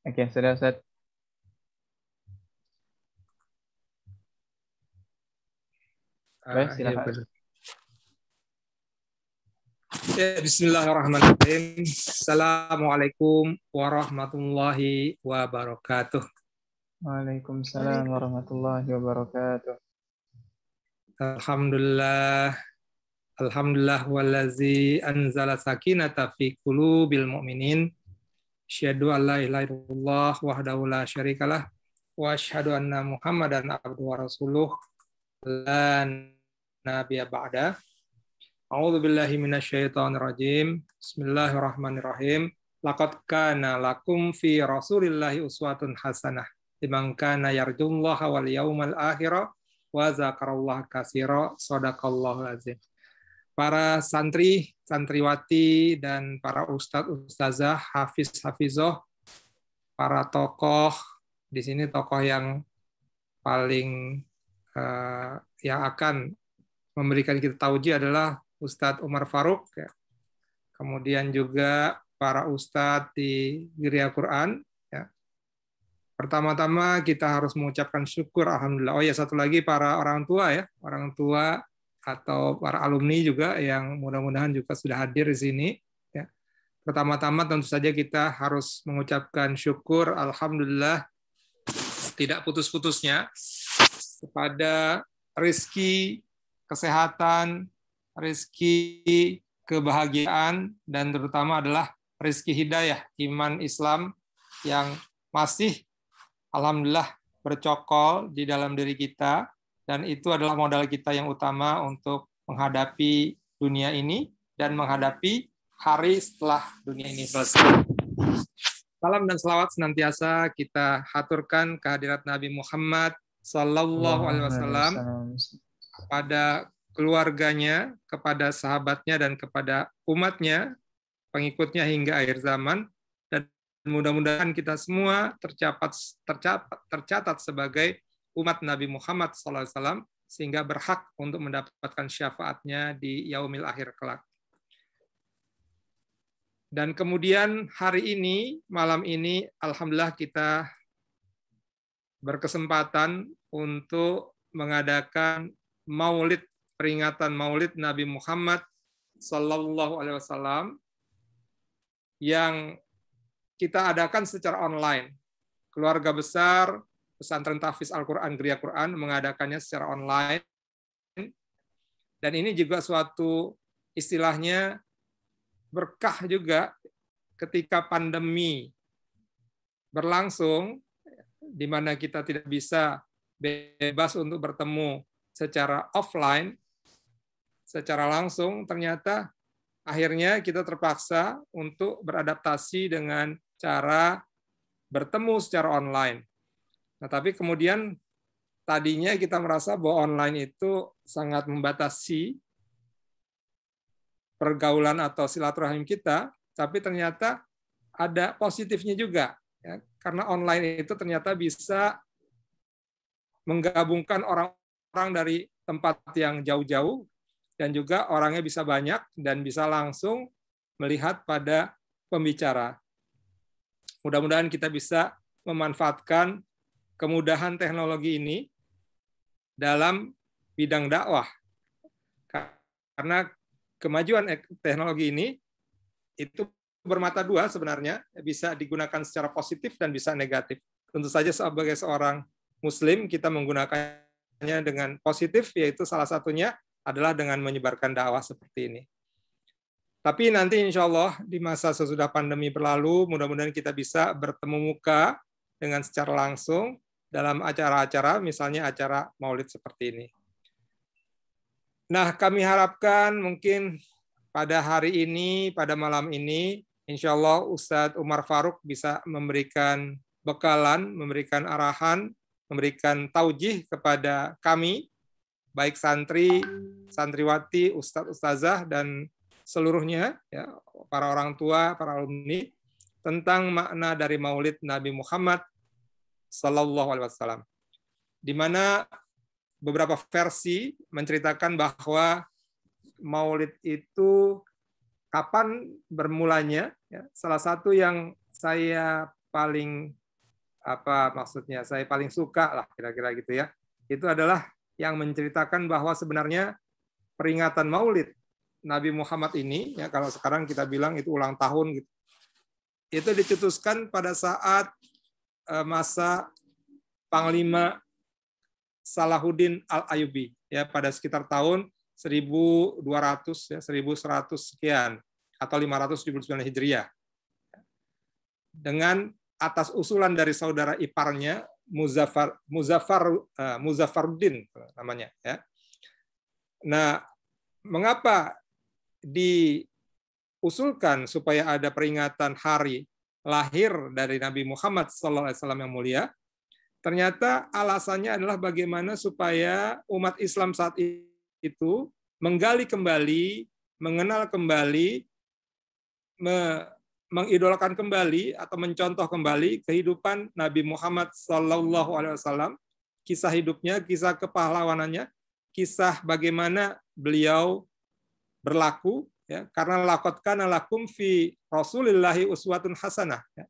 Oke, sudah Ustaz. Baik, silakan. Ya, bismillahirrahmanirrahim. Assalamualaikum warahmatullahi wabarakatuh. Waalaikumsalam warahmatullahi wabarakatuh. Alhamdulillah wallazi anzala sakinata fi qulubil mu'minin. Asyhadu an la ilaha illallah wahdahu la syarikalah wa asyhadu anna Muhammadan abduhu wa rasuluh la nabiyya ba'da. A'udzu billahi minasyaitonir rajim. Bismillahirrahmanirrahim. Laqad kana lakum fi Rasulillahi uswatun hasanah liman kana yarjullaha wal yaumal akhir wa dzakarallaha katsira. Shadaqallahul azim. Para santri, santriwati dan para ustadz, ustazah, hafiz, hafizoh, para tokoh di sini, tokoh yang paling yang akan memberikan kita tauji adalah Ustadz Umar Faruk, ya. Kemudian juga para ustadz di Geria Quran. Ya. Pertama-tama kita harus mengucapkan syukur, alhamdulillah. Oh ya, satu lagi para orang tua, ya, orang tua atau para alumni juga yang mudah-mudahan juga sudah hadir di sini. Ya. Pertama-tama tentu saja kita harus mengucapkan syukur, alhamdulillah, tidak putus-putusnya kepada rezeki, kesehatan, rezeki kebahagiaan, dan terutama adalah rezeki hidayah, iman Islam yang masih alhamdulillah bercokol di dalam diri kita, dan itu adalah modal kita yang utama untuk menghadapi dunia ini dan menghadapi hari setelah dunia ini selesai. Salam dan selawat senantiasa kita haturkan kehadirat Nabi Muhammad Sallallahu Alaihi Wasallam kepada keluarganya, kepada sahabatnya, dan kepada umatnya, pengikutnya hingga akhir zaman. Dan mudah-mudahan kita semua tercatat sebagai umat Nabi Muhammad SAW, sehingga berhak untuk mendapatkan syafaatnya di yaumil akhir kelak. Dan kemudian hari ini, malam ini, alhamdulillah kita berkesempatan untuk mengadakan maulid, peringatan maulid Nabi Muhammad Sallallahu Alaihi Wasallam yang kita adakan secara online. Keluarga besar Pesantren Tahfiz Al-Quran Geria Quran mengadakannya secara online. Dan ini juga suatu istilahnya berkah juga ketika pandemi berlangsung, di mana kita tidak bisa bebas untuk bertemu secara offline, secara langsung, ternyata akhirnya kita terpaksa untuk beradaptasi dengan cara bertemu secara online. Nah, tapi kemudian tadinya kita merasa bahwa online itu sangat membatasi pergaulan atau silaturahim kita, tapi ternyata ada positifnya juga, ya, karena online itu ternyata bisa menggabungkan orang-orang dari tempat yang jauh-jauh, dan juga orangnya bisa banyak dan bisa langsung melihat pada pembicara. Mudah-mudahan kita bisa memanfaatkan kemudahan teknologi ini dalam bidang dakwah. Karena kemajuan teknologi ini itu bermata dua sebenarnya, bisa digunakan secara positif dan bisa negatif. Tentu saja sebagai seorang Muslim kita menggunakannya dengan positif, yaitu salah satunya adalah dengan menyebarkan dakwah seperti ini. Tapi nanti insya Allah di masa sesudah pandemi berlalu, mudah-mudahan kita bisa bertemu muka dengan secara langsung dalam acara-acara, misalnya acara maulid seperti ini. Nah, kami harapkan mungkin pada hari ini, pada malam ini, insya Allah Ustadz Umar Faruk bisa memberikan bekalan, memberikan arahan, memberikan taujih kepada kami, baik santri, santriwati, ustadz, ustazah, dan seluruhnya, ya, para orang tua, para alumni, tentang makna dari maulid Nabi Muhammad Sallallahu Alaihi Wasallam. Di mana beberapa versi menceritakan bahwa maulid itu kapan bermulanya. Ya. Salah satu yang saya paling saya paling suka lah kira-kira gitu ya. Itu adalah yang menceritakan bahwa sebenarnya peringatan Maulid Nabi Muhammad ini, ya kalau sekarang kita bilang itu ulang tahun gitu, itu dicetuskan pada saat masa Panglima Salahuddin Al-Ayyubi, ya pada sekitar tahun 1200 ya 1100 sekian atau 579 Hijriah. Dengan atas usulan dari saudara iparnya Muzaffaruddin namanya ya. Nah, mengapa diusulkan supaya ada peringatan hari lahir dari Nabi Muhammad SAW yang mulia? Ternyata alasannya adalah bagaimana supaya umat Islam saat itu menggali kembali, mengenal kembali, mengidolakan kembali atau mencontoh kembali kehidupan Nabi Muhammad SAW, kisah hidupnya, kisah kepahlawanannya, kisah bagaimana beliau berlaku, ya, karena laqad kana lakum fi Rasulillahi uswatun hasanah. Ya.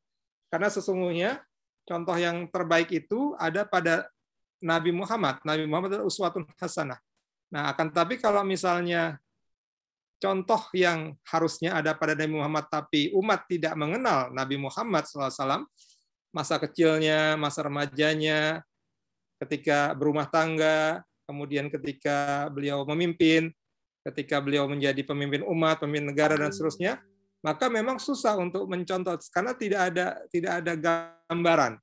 Karena sesungguhnya contoh yang terbaik itu ada pada Nabi Muhammad. Nabi Muhammad adalah uswatun hasanah. Nah, akan tapi kalau misalnya contoh yang harusnya ada pada Nabi Muhammad, tapi umat tidak mengenal Nabi Muhammad SAW, masa kecilnya, masa remajanya, ketika berumah tangga, kemudian ketika beliau memimpin, ketika beliau menjadi pemimpin umat, pemimpin negara, dan seterusnya, maka memang susah untuk mencontoh, karena tidak ada gambaran.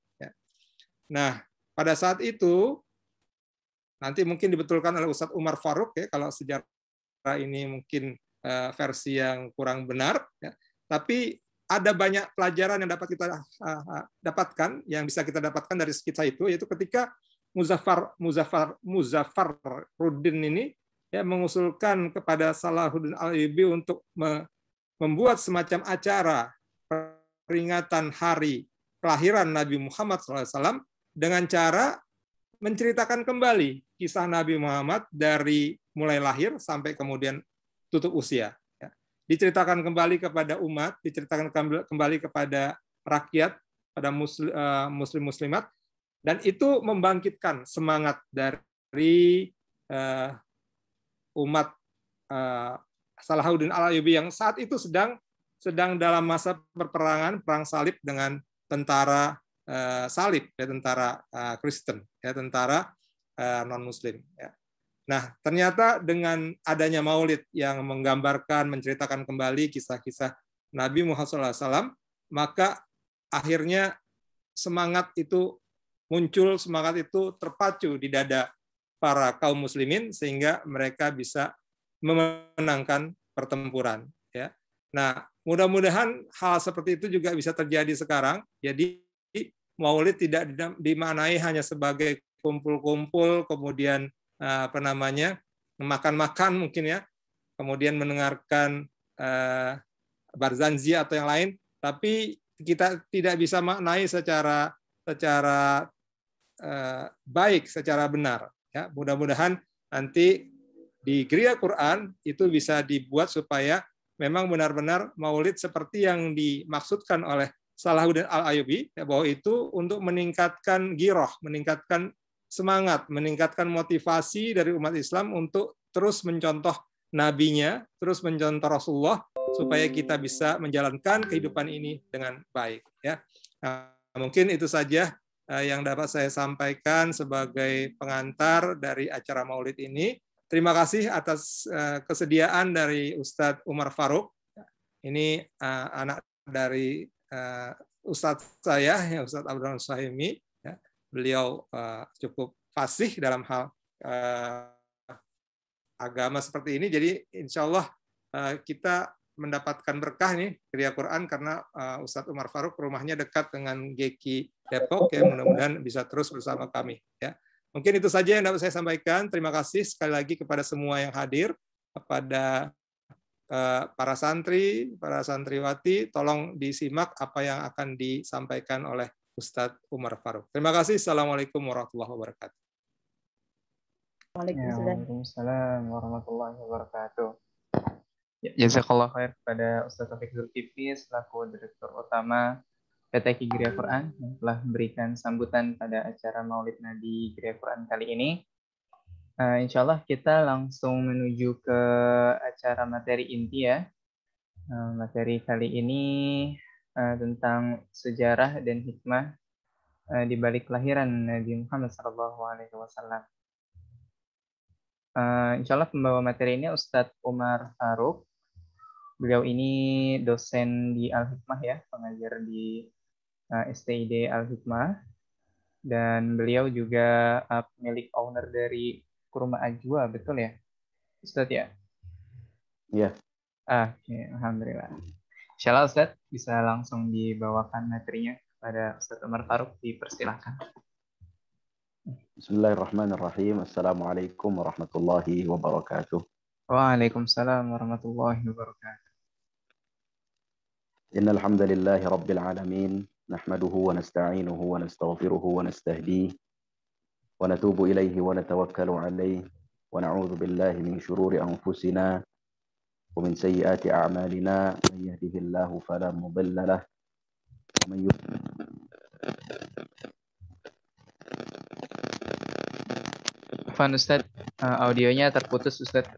Nah, pada saat itu, nanti mungkin dibetulkan oleh Ustadz Umar Faruk, ya, kalau sejarah ini mungkin versi yang kurang benar, ya. Tapi ada banyak pelajaran yang dapat kita dapatkan, yang bisa kita dapatkan dari kisah itu, yaitu ketika Muzaffaruddin ini ya mengusulkan kepada Salahuddin Al-Ayyubi untuk membuat semacam acara peringatan hari kelahiran Nabi Muhammad SAW dengan cara menceritakan kembali kisah Nabi Muhammad dari mulai lahir sampai kemudian tutup usia. Ya. Diceritakan kembali kepada umat, diceritakan kembali kepada rakyat, pada muslim-muslimat, dan itu membangkitkan semangat dari umat Salahuddin Al-Ayyubi yang saat itu sedang dalam masa perperangan, perang salib dengan tentara salib, ya, tentara Kristen, ya, tentara non-Muslim. Ya. Nah, ternyata dengan adanya Maulid yang menggambarkan, menceritakan kembali kisah-kisah Nabi Muhammad SAW, maka akhirnya semangat itu muncul, semangat itu terpacu di dada para kaum muslimin sehingga mereka bisa memenangkan pertempuran. Ya. Nah, mudah-mudahan hal seperti itu juga bisa terjadi sekarang. Jadi Maulid tidak dimaknai hanya sebagai kumpul-kumpul, kemudian makan-makan mungkin ya, kemudian mendengarkan barzanji atau yang lain, tapi kita tidak bisa maknai secara baik, secara benar. Ya, mudah-mudahan nanti di Geria Quran itu bisa dibuat supaya memang benar-benar Maulid seperti yang dimaksudkan oleh Salahuddin Al-Ayyubi, ya, bahwa itu untuk meningkatkan giroh, meningkatkan semangat, meningkatkan motivasi dari umat Islam untuk terus mencontoh nabinya, terus mencontoh Rasulullah, supaya kita bisa menjalankan kehidupan ini dengan baik. Ya, nah, mungkin itu saja yang dapat saya sampaikan sebagai pengantar dari acara Maulid ini. Terima kasih atas kesediaan dari Ustadz Umar Faruk. Ini anak dari Ustadz saya, ya, Ustadz Abdurrahman Suhaimi. Ya. Beliau cukup fasih dalam hal agama seperti ini. Jadi insya Allah kita mendapatkan berkah nih Geria Quran karena Ustadz Umar Faruk rumahnya dekat dengan GQ Depok, ya, mudah-mudahan bisa terus bersama kami. Ya. Mungkin itu saja yang dapat saya sampaikan. Terima kasih sekali lagi kepada semua yang hadir, kepada para santri, para santriwati, tolong disimak apa yang akan disampaikan oleh Ustadz Umar Faruk. Terima kasih. Assalamualaikum warahmatullahi wabarakatuh. Waalaikumsalam warahmatullahi wabarakatuh. Jazakallah khair kepada Ustadz Taufik Zulkifli selaku Direktur Utama PT Ki Gria Quran yang telah memberikan sambutan pada acara Maulid Nabi Gria Quran kali ini. Insya Allah kita langsung menuju ke acara materi inti ya. Materi kali ini tentang sejarah dan hikmah di balik kelahiran Nabi Muhammad SAW. Insya Allah pembawa materi ini Ustadz Umar Faruq. Beliau ini dosen di Al-Hikmah ya, pengajar di STID Al-Hikmah. Dan beliau juga pemilik owner dari Kurma Ajwa, betul ya, Ustadz ya? Iya. Alhamdulillah. Insyaallah Ustadz bisa langsung dibawakan materinya kepada Ustadz Umar Faruq, dipersilahkan. Bismillahirrahmanirrahim. Assalamualaikum warahmatullahi wabarakatuh. Waalaikumsalam warahmatullahi wabarakatuh. Innal hamdalillahi rabbil alamin. Nahmaduhu wa nasta'inuhu wa nastaghfiruhu wa nastahdihi wa natubu ilaihi wa natawakkalu alaihi wa na'udzu billahi min shururi anfusina wa min sayyiati a'malina man yahdihillahu fala mudilla lahu wa man yudlil Afwan Ustadz, audionya terputus Ustadz.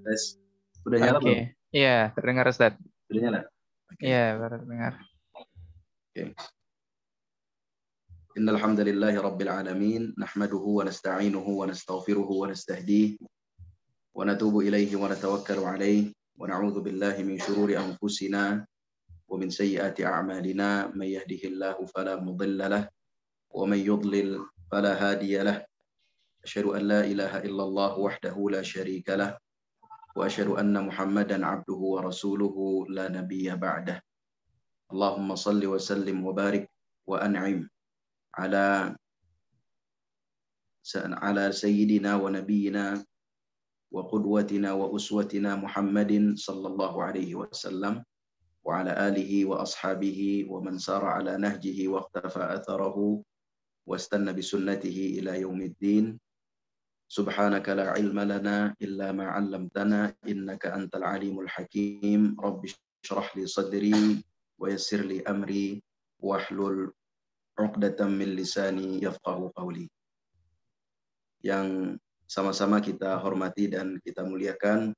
tes. Sudah nyala belum? Iya, terdengar Ustadz. Sudah nyala? Iya, baru terdengar. Okay. Innal hamdalillahi rabbil alamin. Nahmaduhu wa nasta'inuhu wa nastaghfiruhu wa nastahdihi wa natubu ilaihi wa natawakkalu alaihi wa na'udzu billahi min shururi anfusina wa min sayyiati a'malina may yahdihillahu fala mudilla lahu wa may yudlil fala hadiya lahu. Asyhadu an la ilaha illallah wahdahu la syarika lahu wa asyhadu anna Muhammadan 'abduhu wa rasuluhu la nabiyya ba'dah. Allahumma salli wa sallim wa barik wa an'im ala sayyidina wa nabiyyina wa qudwatina wa uswatina Muhammadin sallallahu alaihi wasallam wa ala alihi wa ashabihi wa man sara ala nahjihi wa iqtafa atharahu wa istanna bi sunnatihi ila yaumiddin. Subhanaka la ilma lana illa ma 'allamtana innaka antal alimul hakim. Rabbi shrah li sadri wa yassir li amri wahlul 'uqdatam min lisani yafqahu qawli. Yang sama-sama kita hormati dan kita muliakan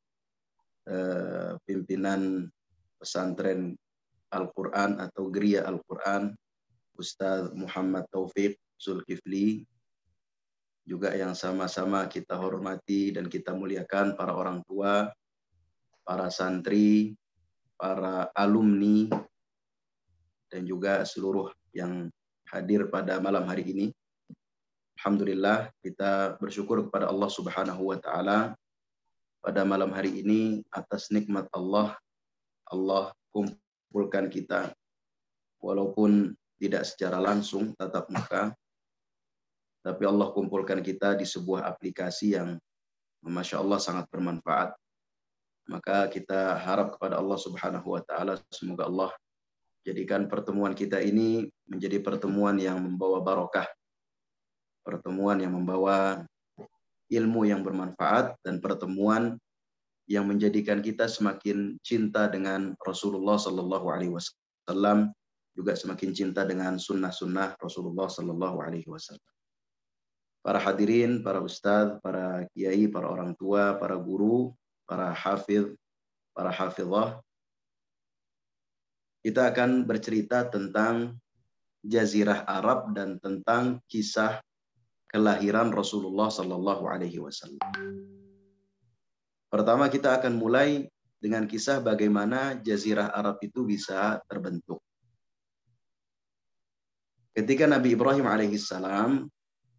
pimpinan pesantren Al-Quran atau Gria Al-Quran, Ustadz Muhammad Taufik Zulkifli. Juga yang sama-sama kita hormati dan kita muliakan para orang tua, para santri, para alumni, dan juga seluruh yang hadir pada malam hari ini. Alhamdulillah, kita bersyukur kepada Allah Subhanahu wa Ta'ala pada malam hari ini atas nikmat Allah. Allah kumpulkan kita walaupun tidak secara langsung tatap muka, tapi Allah kumpulkan kita di sebuah aplikasi yang Masya Allah sangat bermanfaat. Maka kita harap kepada Allah Subhanahu wa Ta'ala, semoga Allah jadikan pertemuan kita ini menjadi pertemuan yang membawa barokah, pertemuan yang membawa ilmu yang bermanfaat, dan pertemuan yang menjadikan kita semakin cinta dengan Rasulullah Sallallahu Alaihi Wasallam, juga semakin cinta dengan sunnah-sunnah Rasulullah Sallallahu Alaihi Wasallam. Para hadirin, para ustadz, para kiai, para orang tua, para guru, para hafidh, para hafidhah, kita akan bercerita tentang Jazirah Arab dan tentang kisah kelahiran Rasulullah Sallallahu Alaihi Wasallam. Pertama kita akan mulai dengan kisah bagaimana Jazirah Arab itu bisa terbentuk. Ketika Nabi Ibrahim alaihissalam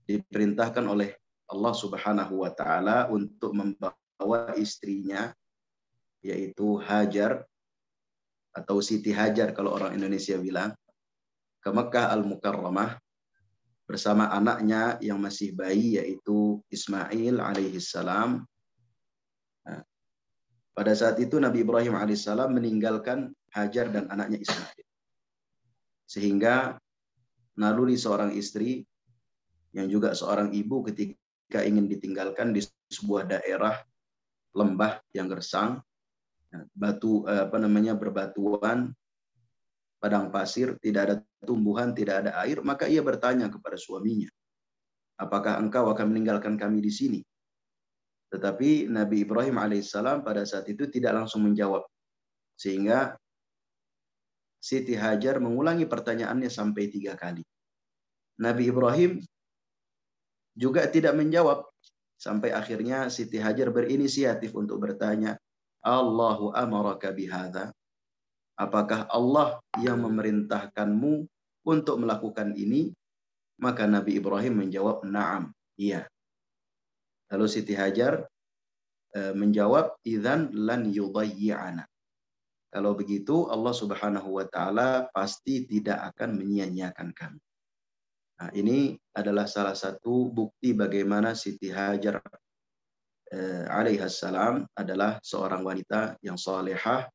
diperintahkan oleh Allah Subhanahu wa Ta'ala untuk membawa istrinya, yaitu Hajar atau Siti Hajar kalau orang Indonesia bilang, ke Mekah Al-Mukarramah bersama anaknya yang masih bayi, yaitu Ismail alaihissalam. Nah, pada saat itu Nabi Ibrahim alaihissalam meninggalkan Hajar dan anaknya Ismail, sehingga naluri seorang istri yang juga seorang ibu ketika ingin ditinggalkan di sebuah daerah lembah yang gersang, berbatuan, padang pasir, tidak ada tumbuhan, tidak ada air, maka ia bertanya kepada suaminya, apakah engkau akan meninggalkan kami di sini? Tetapi Nabi Ibrahim alaihissalam pada saat itu tidak langsung menjawab, sehingga Siti Hajar mengulangi pertanyaannya sampai 3 kali. Nabi Ibrahim juga tidak menjawab, sampai akhirnya Siti Hajar berinisiatif untuk bertanya, Allahu amaraka bihadza? Apakah Allah yang memerintahkanmu untuk melakukan ini? Maka Nabi Ibrahim menjawab, na'am, iya. Lalu Siti Hajar menjawab, idzan lan yudayyi'ana. Kalau begitu Allah Subhanahu wa taala pasti tidak akan menyia-nyiakan kami. Nah, ini adalah salah satu bukti bagaimana Siti Hajar alaihissalam adalah seorang wanita yang salehah,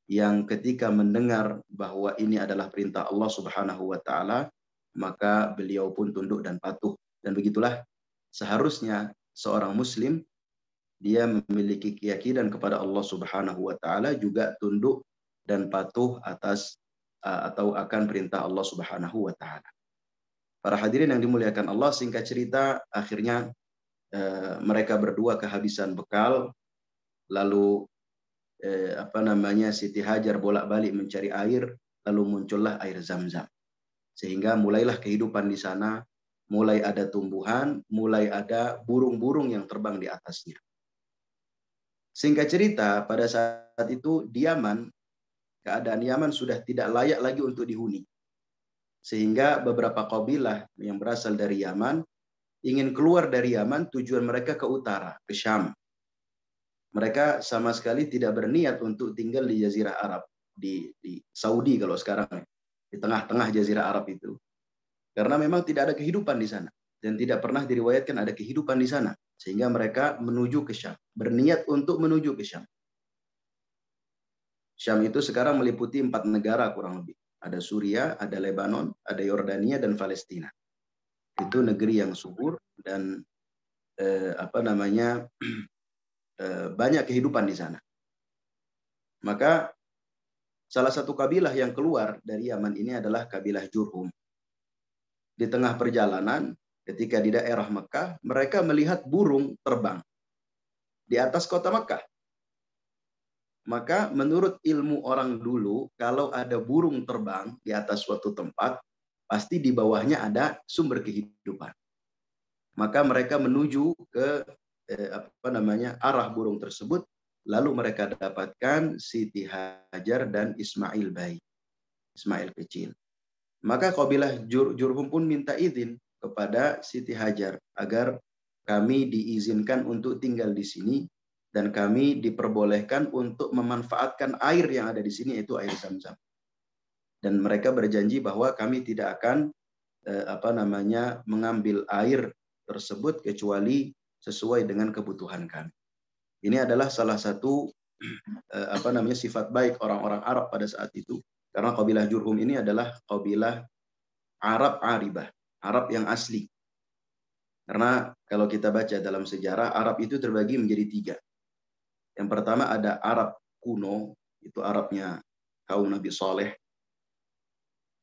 yang ketika mendengar bahwa ini adalah perintah Allah Subhanahu wa taala, maka beliau pun tunduk dan patuh. Dan begitulah seharusnya seorang muslim, dia memiliki keyakinan kepada Allah Subhanahu wa taala, juga tunduk dan patuh atas atau akan perintah Allah Subhanahu wa taala. Para hadirin yang dimuliakan Allah, singkat cerita akhirnya mereka berdua kehabisan bekal, lalu Siti Hajar bolak-balik mencari air, lalu muncullah air Zam-Zam. Sehingga mulailah kehidupan di sana, mulai ada tumbuhan, mulai ada burung-burung yang terbang di atasnya. Singkat cerita, pada saat itu di Yaman, keadaan Yaman sudah tidak layak lagi untuk dihuni. Sehingga beberapa kabilah yang berasal dari Yaman ingin keluar dari Yaman, tujuan mereka ke utara, ke Syam. Mereka sama sekali tidak berniat untuk tinggal di Jazirah Arab, di Saudi kalau sekarang, di tengah-tengah Jazirah Arab itu. Karena memang tidak ada kehidupan di sana, dan tidak pernah diriwayatkan ada kehidupan di sana. Sehingga mereka menuju ke Syam, berniat untuk menuju ke Syam. Syam itu sekarang meliputi 4 negara kurang lebih. Ada Suriah, ada Lebanon, ada Yordania, dan Palestina. Itu negeri yang subur dan banyak kehidupan di sana. Maka salah satu kabilah yang keluar dari Yaman ini adalah kabilah Jurhum. Di tengah perjalanan, ketika di daerah Mekah, mereka melihat burung terbang di atas kota Mekah. Maka menurut ilmu orang dulu, kalau ada burung terbang di atas suatu tempat, pasti di bawahnya ada sumber kehidupan. Maka mereka menuju ke arah burung tersebut, lalu mereka dapatkan Siti Hajar dan Ismail bayi, Ismail kecil. Maka kabilah Jurhum pun minta izin kepada Siti Hajar agar kami diizinkan untuk tinggal di sini dan kami diperbolehkan untuk memanfaatkan air yang ada di sini, yaitu air Zam-Zam. Dan mereka berjanji bahwa kami tidak akan mengambil air tersebut kecuali sesuai dengan kebutuhan kami. Ini adalah salah satu sifat baik orang-orang Arab pada saat itu, karena kabilah Jurhum ini adalah kabilah Arab Aribah, Arab yang asli. Karena kalau kita baca dalam sejarah, Arab itu terbagi menjadi 3. Yang pertama ada Arab kuno, itu Arabnya kaum Nabi Saleh.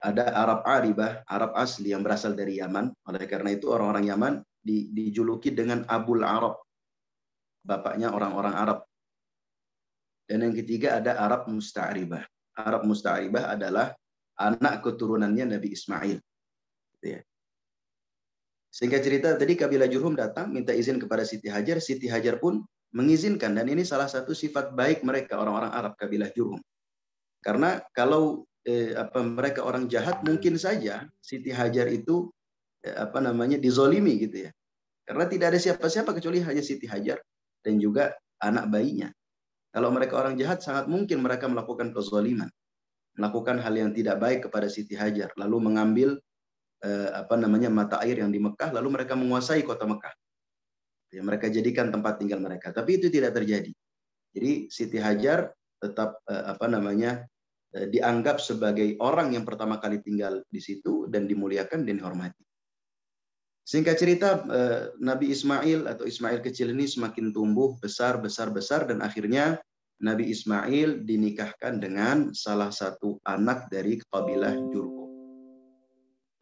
Ada Arab Aribah, Arab asli yang berasal dari Yaman. Oleh karena itu orang-orang Yaman dijuluki dengan Abul Arab, bapaknya orang-orang Arab. Dan yang ketiga ada Arab Musta'ribah. Arab Musta'ribah adalah anak keturunannya Nabi Ismail. Sehingga cerita tadi kabilah Jurhum datang minta izin kepada Siti Hajar. Siti Hajar pun mengizinkan, dan ini salah satu sifat baik mereka orang-orang Arab kabilah Jurhum. Karena kalau mereka orang jahat, mungkin saja Siti Hajar itu dizolimi gitu ya. Karena tidak ada siapa-siapa kecuali hanya Siti Hajar dan juga anak bayinya. Kalau mereka orang jahat, sangat mungkin mereka melakukan kezaliman, melakukan hal yang tidak baik kepada Siti Hajar, lalu mengambil mata air yang di Mekah, lalu mereka menguasai kota Mekah. Ya, mereka jadikan tempat tinggal mereka. Tapi itu tidak terjadi. Jadi Siti Hajar tetap dianggap sebagai orang yang pertama kali tinggal di situ dan dimuliakan dan dihormati. Singkat cerita, Nabi Ismail atau Ismail kecil ini semakin tumbuh besar dan akhirnya Nabi Ismail dinikahkan dengan salah satu anak dari kabilah Jurhum.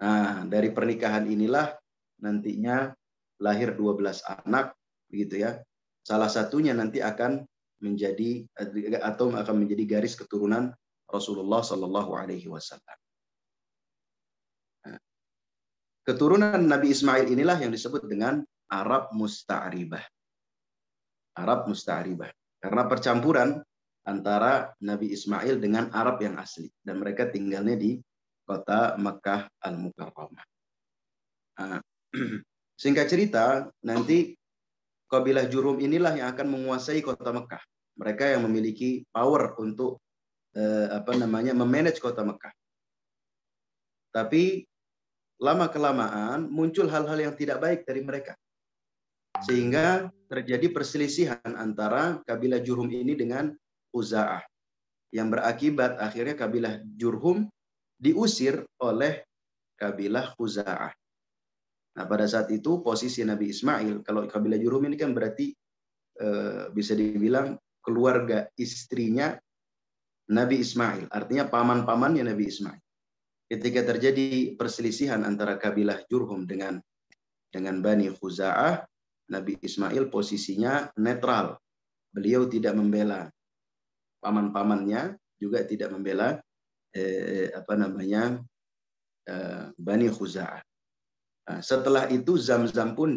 Nah, dari pernikahan inilah nantinya lahir 12 anak, begitu ya. Salah satunya nanti akan menjadi atau akan menjadi garis keturunan Rasulullah Shallallahu Alaihi Wasallam. Keturunan Nabi Ismail inilah yang disebut dengan Arab Musta'ribah. Arab Musta'ribah. Karena percampuran antara Nabi Ismail dengan Arab yang asli. Dan mereka tinggalnya di kota Makkah Al-Mukarramah. Singkat cerita, nanti kabilah Jurhum inilah yang akan menguasai kota Makkah. Mereka yang memiliki power untuk memanage kota Makkah. Tapi lama-kelamaan muncul hal-hal yang tidak baik dari mereka. Sehingga terjadi perselisihan antara kabilah Jurhum ini dengan Khuza'ah. Yang berakibat akhirnya kabilah Jurhum diusir oleh kabilah Khuza'ah. Nah, pada saat itu posisi Nabi Ismail, kalau kabilah Jurhum ini kan berarti bisa dibilang keluarga istrinya Nabi Ismail. Artinya paman-pamannya Nabi Ismail. Ketika terjadi perselisihan antara kabilah Jurhum dengan Bani Khuza'ah, Nabi Ismail posisinya netral. Beliau tidak membela paman-pamannya, juga tidak membela Bani Khuza'ah. Nah, setelah itu Zamzam pun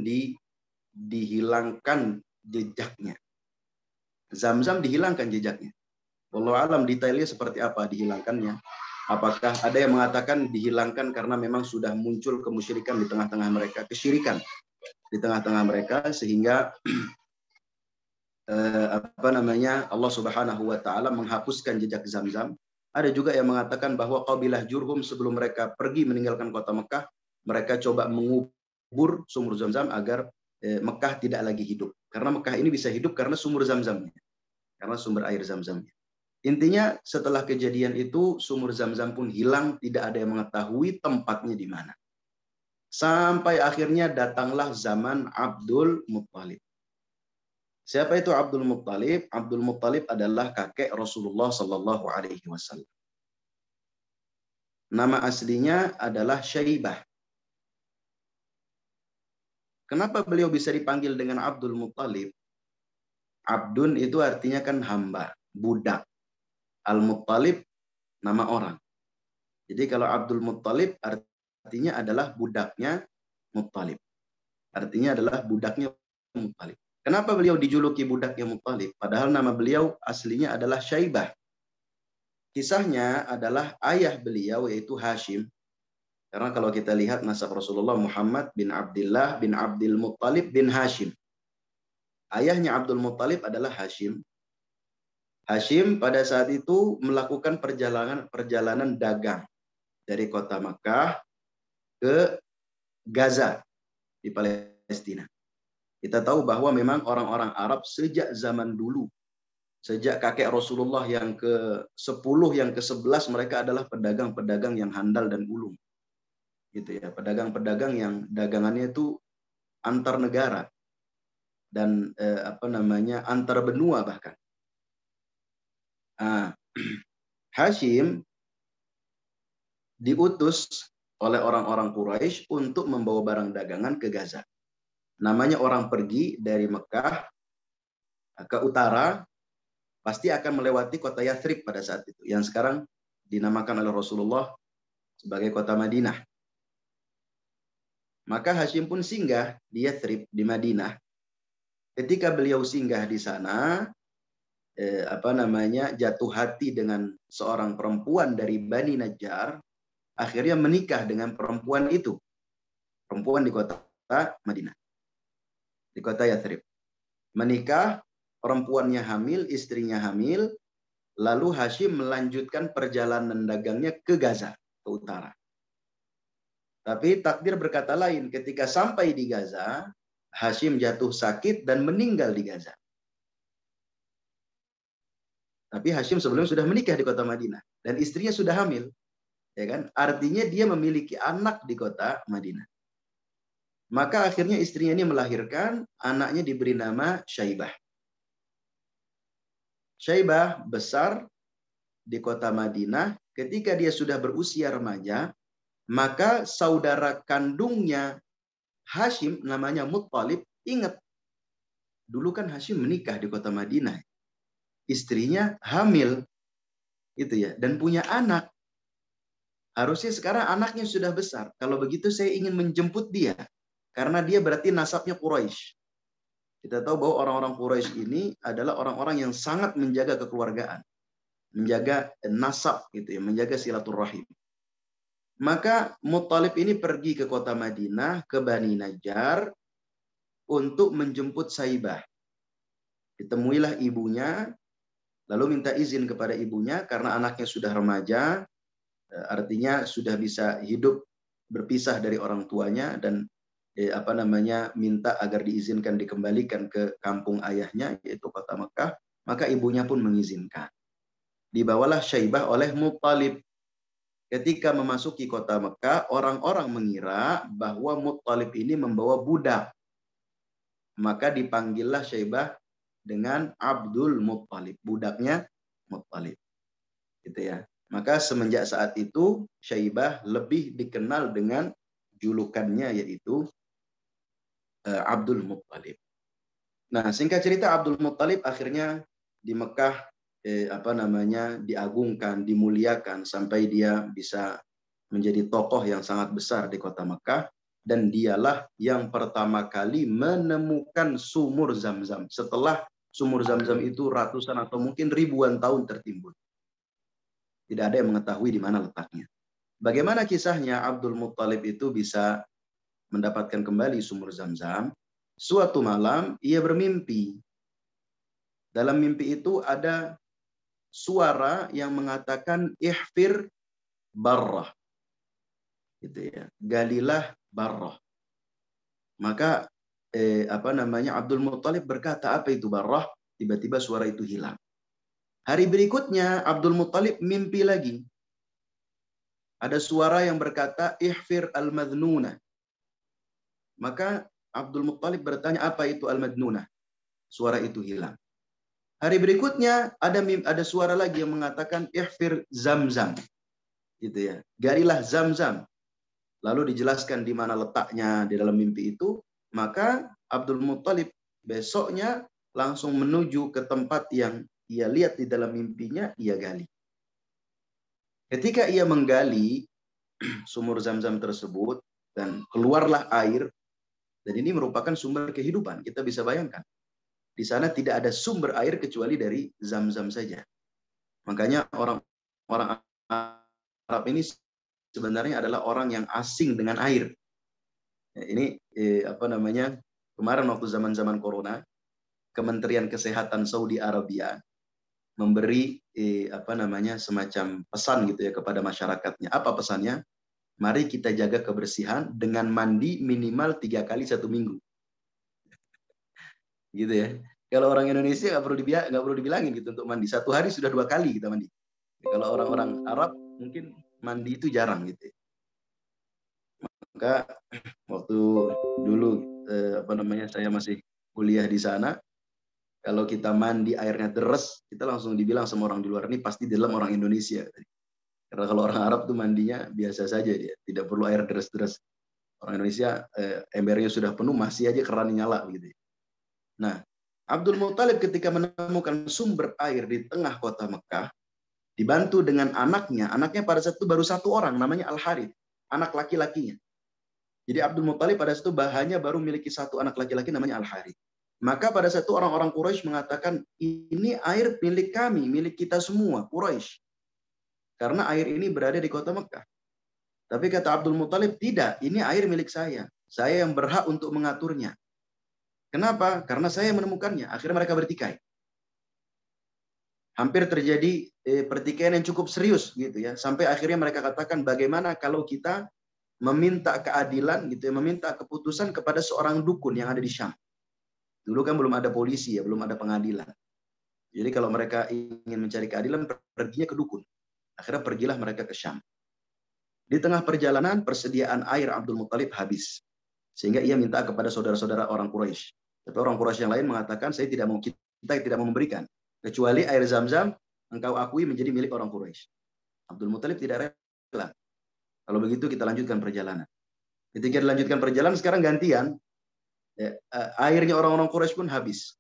dihilangkan jejaknya. Zamzam dihilangkan jejaknya. Wallahu alam detailnya seperti apa dihilangkannya. Apakah ada yang mengatakan dihilangkan karena memang sudah muncul kemusyrikan di tengah-tengah mereka, kesyirikan di tengah-tengah mereka, sehingga Allah Subhanahu wa taala menghapuskan jejak Zamzam. Ada juga yang mengatakan bahwa kabilah Jurhum sebelum mereka pergi meninggalkan kota Mekah, mereka coba mengubur sumur Zamzam agar Mekah tidak lagi hidup. Karena Mekah ini bisa hidup karena sumur Zamzamnya. Karena sumber air Zamzamnya. Intinya setelah kejadian itu sumur Zamzam pun hilang, tidak ada yang mengetahui tempatnya di mana. Sampai akhirnya datanglah zaman Abdul Muttalib. Siapa itu Abdul Muttalib? Abdul Muttalib adalah kakek Rasulullah Sallallahu Alaihi Wasallam. Nama aslinya adalah Syaibah. Kenapa beliau bisa dipanggil dengan Abdul Muttalib? Abdun itu artinya kan hamba, budak. Al-Muttalib nama orang. Jadi kalau Abdul Muttalib artinya adalah budaknya Muttalib. Artinya adalah budaknya Muttalib. Kenapa beliau dijuluki budaknya Muttalib? Padahal nama beliau aslinya adalah Syaibah. Kisahnya adalah ayah beliau yaitu Hashim. Karena kalau kita lihat nasab Rasulullah Muhammad bin Abdullah bin Abdul Muttalib bin Hashim. Ayahnya Abdul Muttalib adalah Hashim. Hashim pada saat itu melakukan perjalanan dagang dari kota Makkah ke Gaza di Palestina. Kita tahu bahwa memang orang-orang Arab sejak zaman dulu, sejak kakek Rasulullah yang ke-10, yang ke-11, mereka adalah pedagang-pedagang yang handal dan ulung. Gitu ya, pedagang-pedagang yang dagangannya itu antar negara dan antar benua bahkan. Hashim diutus oleh orang-orang Quraisy untuk membawa barang dagangan ke Gaza. Namanya orang pergi dari Mekah ke utara, pasti akan melewati kota Yathrib pada saat itu, yang sekarang dinamakan oleh Rasulullah sebagai kota Madinah. Maka Hashim pun singgah di Yathrib, di Madinah. Ketika beliau singgah di sana, jatuh hati dengan seorang perempuan dari Bani Najjar, akhirnya menikah dengan perempuan itu. Perempuan di kota Madinah. Di kota Yathrib. Menikah, perempuannya hamil, istrinya hamil, lalu Hashim melanjutkan perjalanan dagangnya ke Gaza, ke utara. Tapi takdir berkata lain, ketika sampai di Gaza, Hashim jatuh sakit dan meninggal di Gaza. Tapi Hashim sebelumnya sudah menikah di kota Madinah dan istrinya sudah hamil, ya kan? Artinya dia memiliki anak di kota Madinah. Maka akhirnya istrinya ini melahirkan, anaknya diberi nama Syaibah. Syaibah besar di kota Madinah. Ketika dia sudah berusia remaja, maka saudara kandungnya Hashim, namanya Muttalib, ingat. Dulu kan Hashim menikah di kota Madinah. Istrinya hamil, itu ya, dan punya anak. Harusnya sekarang anaknya sudah besar. Kalau begitu saya ingin menjemput dia. Karena dia berarti nasabnya Quraisy. Kita tahu bahwa orang-orang Quraisy ini adalah orang-orang yang sangat menjaga kekeluargaan. Menjaga nasab, gitu ya, menjaga silaturahim. Maka Muttalib ini pergi ke kota Madinah, ke Bani Najjar, untuk menjemput Saibah. Ditemuilah ibunya, lalu minta izin kepada ibunya karena anaknya sudah remaja, artinya sudah bisa hidup berpisah dari orang tuanya, dan minta agar diizinkan dikembalikan ke kampung ayahnya, yaitu kota Mekah. Maka ibunya pun mengizinkan. Dibawalah Syaibah oleh Muttalib. Ketika memasuki kota Mekah, orang-orang mengira bahwa Muttalib ini membawa budak. Maka dipanggillah Syaibah dengan Abdul Muttalib, budaknya Muttalib. Gitu ya. Maka semenjak saat itu Syaibah lebih dikenal dengan julukannya, yaitu Abdul Muttalib. Nah, singkat cerita, Abdul Muttalib akhirnya di Mekah diagungkan, dimuliakan sampai dia bisa menjadi tokoh yang sangat besar di kota Mekah, dan dialah yang pertama kali menemukan sumur Zam-Zam setelah sumur Zam-Zam itu ratusan atau mungkin ribuan tahun tertimbun. Tidak ada yang mengetahui di mana letaknya. Bagaimana kisahnya Abdul Muttalib itu bisa mendapatkan kembali sumur Zam-Zam? Suatu malam ia bermimpi. Dalam mimpi itu ada suara yang mengatakan ihfir barrah. Gitu ya. Galilah barrah. Maka Abdul Muttalib berkata, apa itu barrah? Tiba-tiba suara itu hilang. Hari berikutnya Abdul Muttalib mimpi lagi. Ada suara yang berkata ihfir al-madnunah. Maka Abdul Muttalib bertanya, apa itu al-madnunah? Suara itu hilang. Hari berikutnya ada suara lagi yang mengatakan ihfir Zam-Zam. Gitu ya. Galilah Zam-Zam. Lalu dijelaskan di mana letaknya di dalam mimpi itu. Maka Abdul Muttalib besoknya langsung menuju ke tempat yang ia lihat di dalam mimpinya, ia gali. Ketika ia menggali sumur Zam-Zam tersebut dan keluarlah air, dan ini merupakan sumber kehidupan. Kita bisa bayangkan. Di sana tidak ada sumber air kecuali dari Zam-Zam saja. Makanya orang Arab ini sebenarnya adalah orang yang asing dengan air. Ini kemarin waktu zaman-zaman corona, Kementerian Kesehatan Saudi Arabia memberi semacam pesan gitu ya kepada masyarakatnya. Apa pesannya? Mari kita jaga kebersihan dengan mandi minimal 3 kali 1 minggu. Gitu ya. Kalau orang Indonesia nggak perlu dibilangin gitu untuk mandi. 1 hari sudah 2 kali kita mandi. Kalau orang-orang Arab mungkin mandi itu jarang gitu. Maka waktu dulu saya masih kuliah di sana, kalau kita mandi airnya deres, kita langsung dibilang sama orang di luar, ini pasti di dalam orang Indonesia. Karena kalau orang Arab tuh mandinya biasa saja, dia tidak perlu air deres-deres. Orang Indonesia embernya sudah penuh, masih aja keran nyala gitu. Nah, Abdul Muttalib ketika menemukan sumber air di tengah kota Mekah, dibantu dengan anaknya pada saat itu baru 1 orang, namanya Al-Harith, anak laki-lakinya. Jadi Abdul Muttalib pada saat itu hanya baru memiliki 1 anak laki-laki namanya Al-Harith. Maka pada saat itu orang-orang Quraisy mengatakan, ini air milik kami, milik kita semua, Quraisy. Karena air ini berada di kota Mekah. Tapi kata Abdul Muttalib, tidak, ini air milik saya. Saya yang berhak untuk mengaturnya. Kenapa? Karena saya menemukannya. Akhirnya mereka bertikai. Hampir terjadi pertikaian yang cukup serius gitu ya. Sampai akhirnya mereka katakan, bagaimana kalau kita meminta keadilan gitu ya, meminta keputusan kepada seorang dukun yang ada di Syam. Dulu kan belum ada polisi ya, belum ada pengadilan. Jadi kalau mereka ingin mencari keadilan, perginya ke dukun. Akhirnya pergilah mereka ke Syam. Di tengah perjalanan, persediaan air Abdul Muttalib habis. Sehingga ia minta kepada saudara-saudara orang Quraisy. Tapi orang Quraisy yang lain mengatakan, kita tidak mau memberikan. Kecuali air Zam-Zam engkau akui menjadi milik orang Quraisy. Abdul Muthalib tidak rela. Kalau begitu kita lanjutkan perjalanan. Ketika dilanjutkan perjalanan, sekarang gantian. Airnya orang-orang Quraisy pun habis.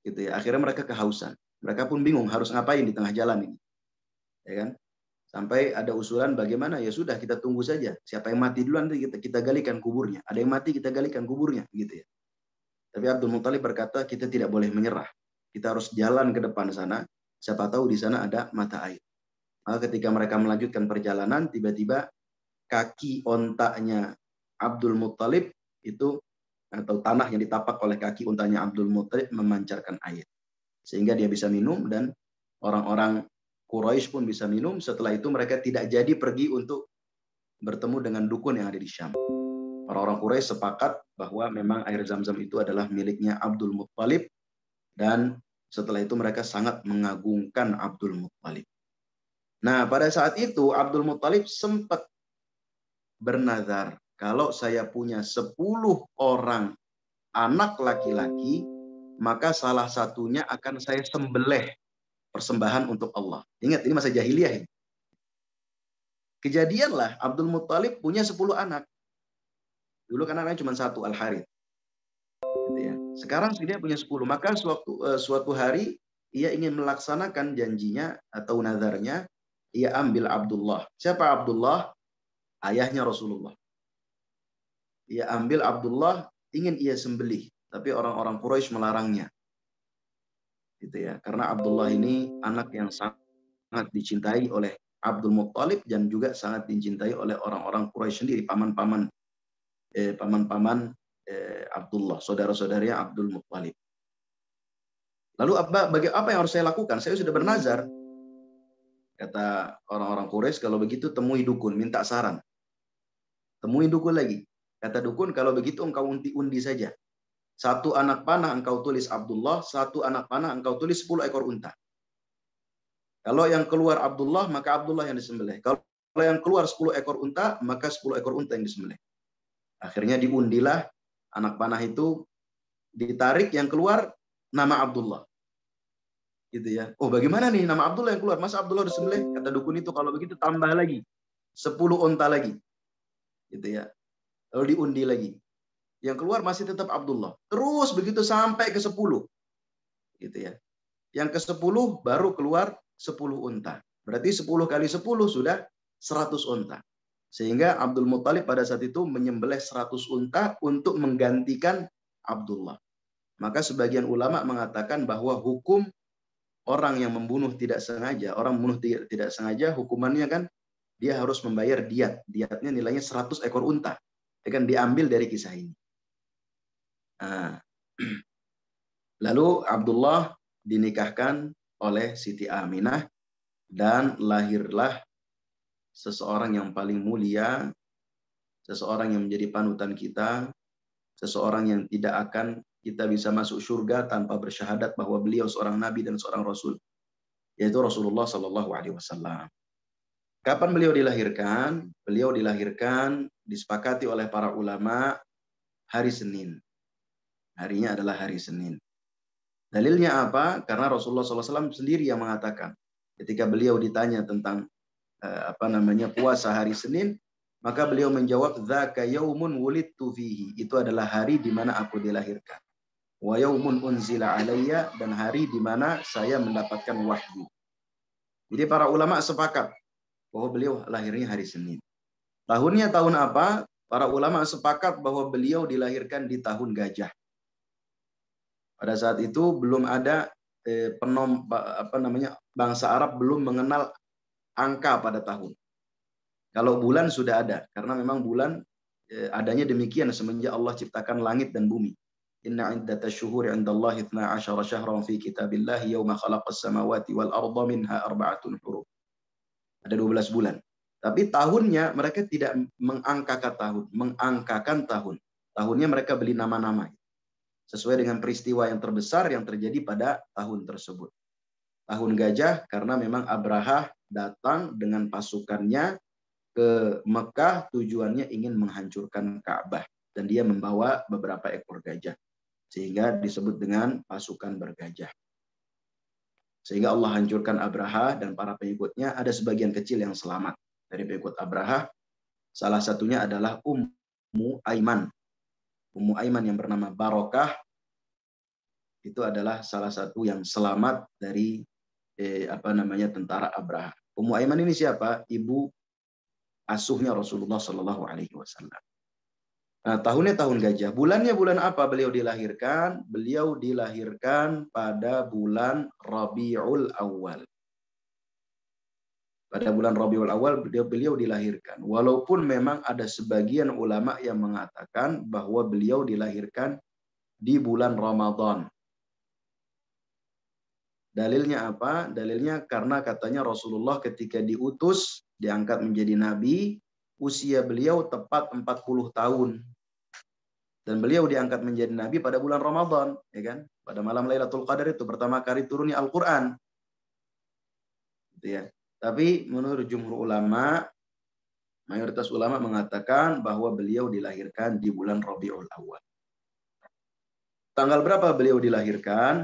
Gitu ya. Akhirnya mereka kehausan. Mereka pun bingung harus ngapain di tengah jalan ini. Ya kan? Sampai ada usulan bagaimana, ya sudah kita tunggu saja. Siapa yang mati duluan kita galikan kuburnya. Ada yang mati kita galikan kuburnya, gitu ya. Tapi Abdul Muthalib berkata kita tidak boleh menyerah. Kita harus jalan ke depan sana. Siapa tahu di sana ada mata air. Maka ketika mereka melanjutkan perjalanan, tiba-tiba kaki ontaknya Abdul Muthalib itu, atau tanah yang ditapak oleh kaki untanya Abdul Muthalib memancarkan air. Sehingga dia bisa minum dan orang-orang Quraisy pun bisa minum. Setelah itu mereka tidak jadi pergi untuk bertemu dengan dukun yang ada di Syam. Orang-orang Quraisy sepakat bahwa memang air Zam-Zam itu adalah miliknya Abdul Muthalib, dan setelah itu mereka sangat mengagungkan Abdul Muthalib. Nah, pada saat itu Abdul Muthalib sempat bernazar, kalau saya punya 10 orang anak laki-laki, maka salah satunya akan saya sembelih persembahan untuk Allah. Ingat, ini masa jahiliyah ini. Kejadianlah Abdul Muthalib punya 10 anak. Dulu kan anaknya cuma 1, Al-Harith. Gitu ya. Sekarang dia punya 10. Maka suatu hari ia ingin melaksanakan janjinya atau nazarnya. Ia ambil Abdullah. Siapa Abdullah? Ayahnya Rasulullah. Ia ambil Abdullah, ingin ia sembelih. Tapi orang-orang Quraisy melarangnya. Gitu ya. Karena Abdullah ini anak yang sangat dicintai oleh Abdul Muthalib dan juga sangat dicintai oleh orang-orang Quraisy sendiri, paman-paman Abdullah, saudara-saudaranya Abdul Muthalib. Lalu apa yang harus saya lakukan? Saya sudah bernazar. Kata orang-orang Quraisy, kalau begitu temui dukun, minta saran. Temui dukun lagi. Kata dukun, kalau begitu engkau undi saja. 1 anak panah engkau tulis Abdullah, 1 anak panah engkau tulis 10 ekor unta. Kalau yang keluar Abdullah, maka Abdullah yang disembelih. Kalau yang keluar 10 ekor unta, maka 10 ekor unta yang disembelih. Akhirnya diundilah anak panah itu, ditarik, yang keluar nama Abdullah. Gitu ya. Oh, bagaimana nih nama Abdullah yang keluar? Masa Abdullah disembelih? Kata dukun itu, kalau begitu tambah lagi 10 unta lagi. Gitu ya. Lalu diundi lagi. Yang keluar masih tetap Abdullah. Terus begitu sampai ke 10. Gitu ya. Yang ke 10 baru keluar 10 unta. Berarti 10 kali 10 sudah 100 unta. Sehingga Abdul Muthalib pada saat itu menyembelih 100 unta untuk menggantikan Abdullah. Maka sebagian ulama mengatakan bahwa hukum orang yang membunuh tidak sengaja, hukumannya kan dia harus membayar diat. Diatnya nilainya 100 ekor unta. Dia kan diambil dari kisah ini. Nah, lalu Abdullah dinikahkan oleh Siti Aminah dan lahirlah seseorang yang paling mulia, seseorang yang menjadi panutan kita, seseorang yang tidak akan kita bisa masuk surga tanpa bersyahadat bahwa beliau seorang nabi dan seorang rasul, yaitu Rasulullah Shallallahu Alaihi Wasallam. Kapan beliau dilahirkan? Beliau dilahirkan disepakati oleh para ulama hari Senin. Harinya adalah hari Senin. Dalilnya apa? Karena Rasulullah SAW sendiri yang mengatakan, ketika beliau ditanya tentang puasa hari Senin, maka beliau menjawab, dzaka yaumun wulidtu fihi. Itu adalah hari di mana aku dilahirkan. Wa yaumun unzila alayya, dan hari di mana saya mendapatkan wahyu. Jadi para ulama sepakat bahwa beliau lahirnya hari Senin. Tahunnya tahun apa? Para ulama sepakat bahwa beliau dilahirkan di tahun gajah. Pada saat itu belum ada bangsa Arab belum mengenal angka pada tahun. Kalau bulan sudah ada, karena memang bulan adanya demikian semenjak Allah ciptakan langit dan bumi. Inna iddatash syuhuri 'indallahi 12 syahran fi kitabillahi yauma khalaqas samawati wal arda minha arba'atun hurum. Ada 12 bulan. Tapi tahunnya mereka tidak mengangkakan tahun. Tahunnya mereka beli nama-nama sesuai dengan peristiwa yang terbesar yang terjadi pada tahun tersebut. Tahun gajah karena memang Abraha datang dengan pasukannya ke Mekah tujuannya ingin menghancurkan Ka'bah. Dan dia membawa beberapa ekor gajah. Sehingga disebut dengan pasukan bergajah. Sehingga Allah hancurkan Abraha dan para pengikutnya. Ada sebagian kecil yang selamat dari pengikut Abraha. Salah satunya adalah Ummu Aiman. Ummu Aiman yang bernama Barokah. Itu adalah salah satu yang selamat dari tentara Abraha. Ummu Aiman ini siapa? Ibu asuhnya Rasulullah Shallallahu Alaihi Wasallam. Nah, tahunnya tahun gajah. Bulannya bulan apa beliau dilahirkan? Beliau dilahirkan pada bulan Rabiul Awal. Pada bulan Rabiul Awal beliau dilahirkan. Walaupun memang ada sebagian ulama yang mengatakan bahwa beliau dilahirkan di bulan Ramadan. Dalilnya apa? Dalilnya karena katanya Rasulullah ketika diutus, diangkat menjadi nabi, usia beliau tepat 40 tahun. Dan beliau diangkat menjadi nabi pada bulan Ramadan, ya kan? Pada malam Lailatul Qadar itu pertama kali turunnya Al-Qur'an. Gitu ya. Tapi menurut jumhur ulama, mayoritas ulama mengatakan bahwa beliau dilahirkan di bulan Rabiul Awal. Tanggal berapa beliau dilahirkan?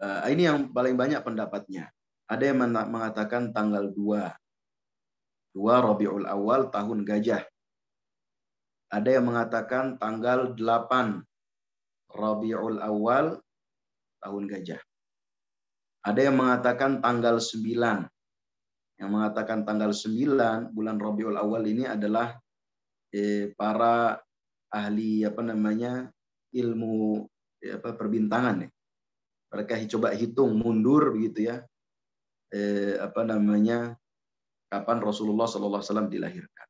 Ini yang paling banyak pendapatnya. Ada yang mengatakan tanggal 2 Rabiul Awal tahun gajah. Ada yang mengatakan tanggal 8 Rabiul Awal tahun gajah. Ada yang mengatakan tanggal 9. Yang mengatakan tanggal 9 bulan Rabiul Awal ini adalah para ahli ilmu perbintangan ya. Mereka coba hitung mundur begitu ya. Kapan Rasulullah SAW dilahirkan.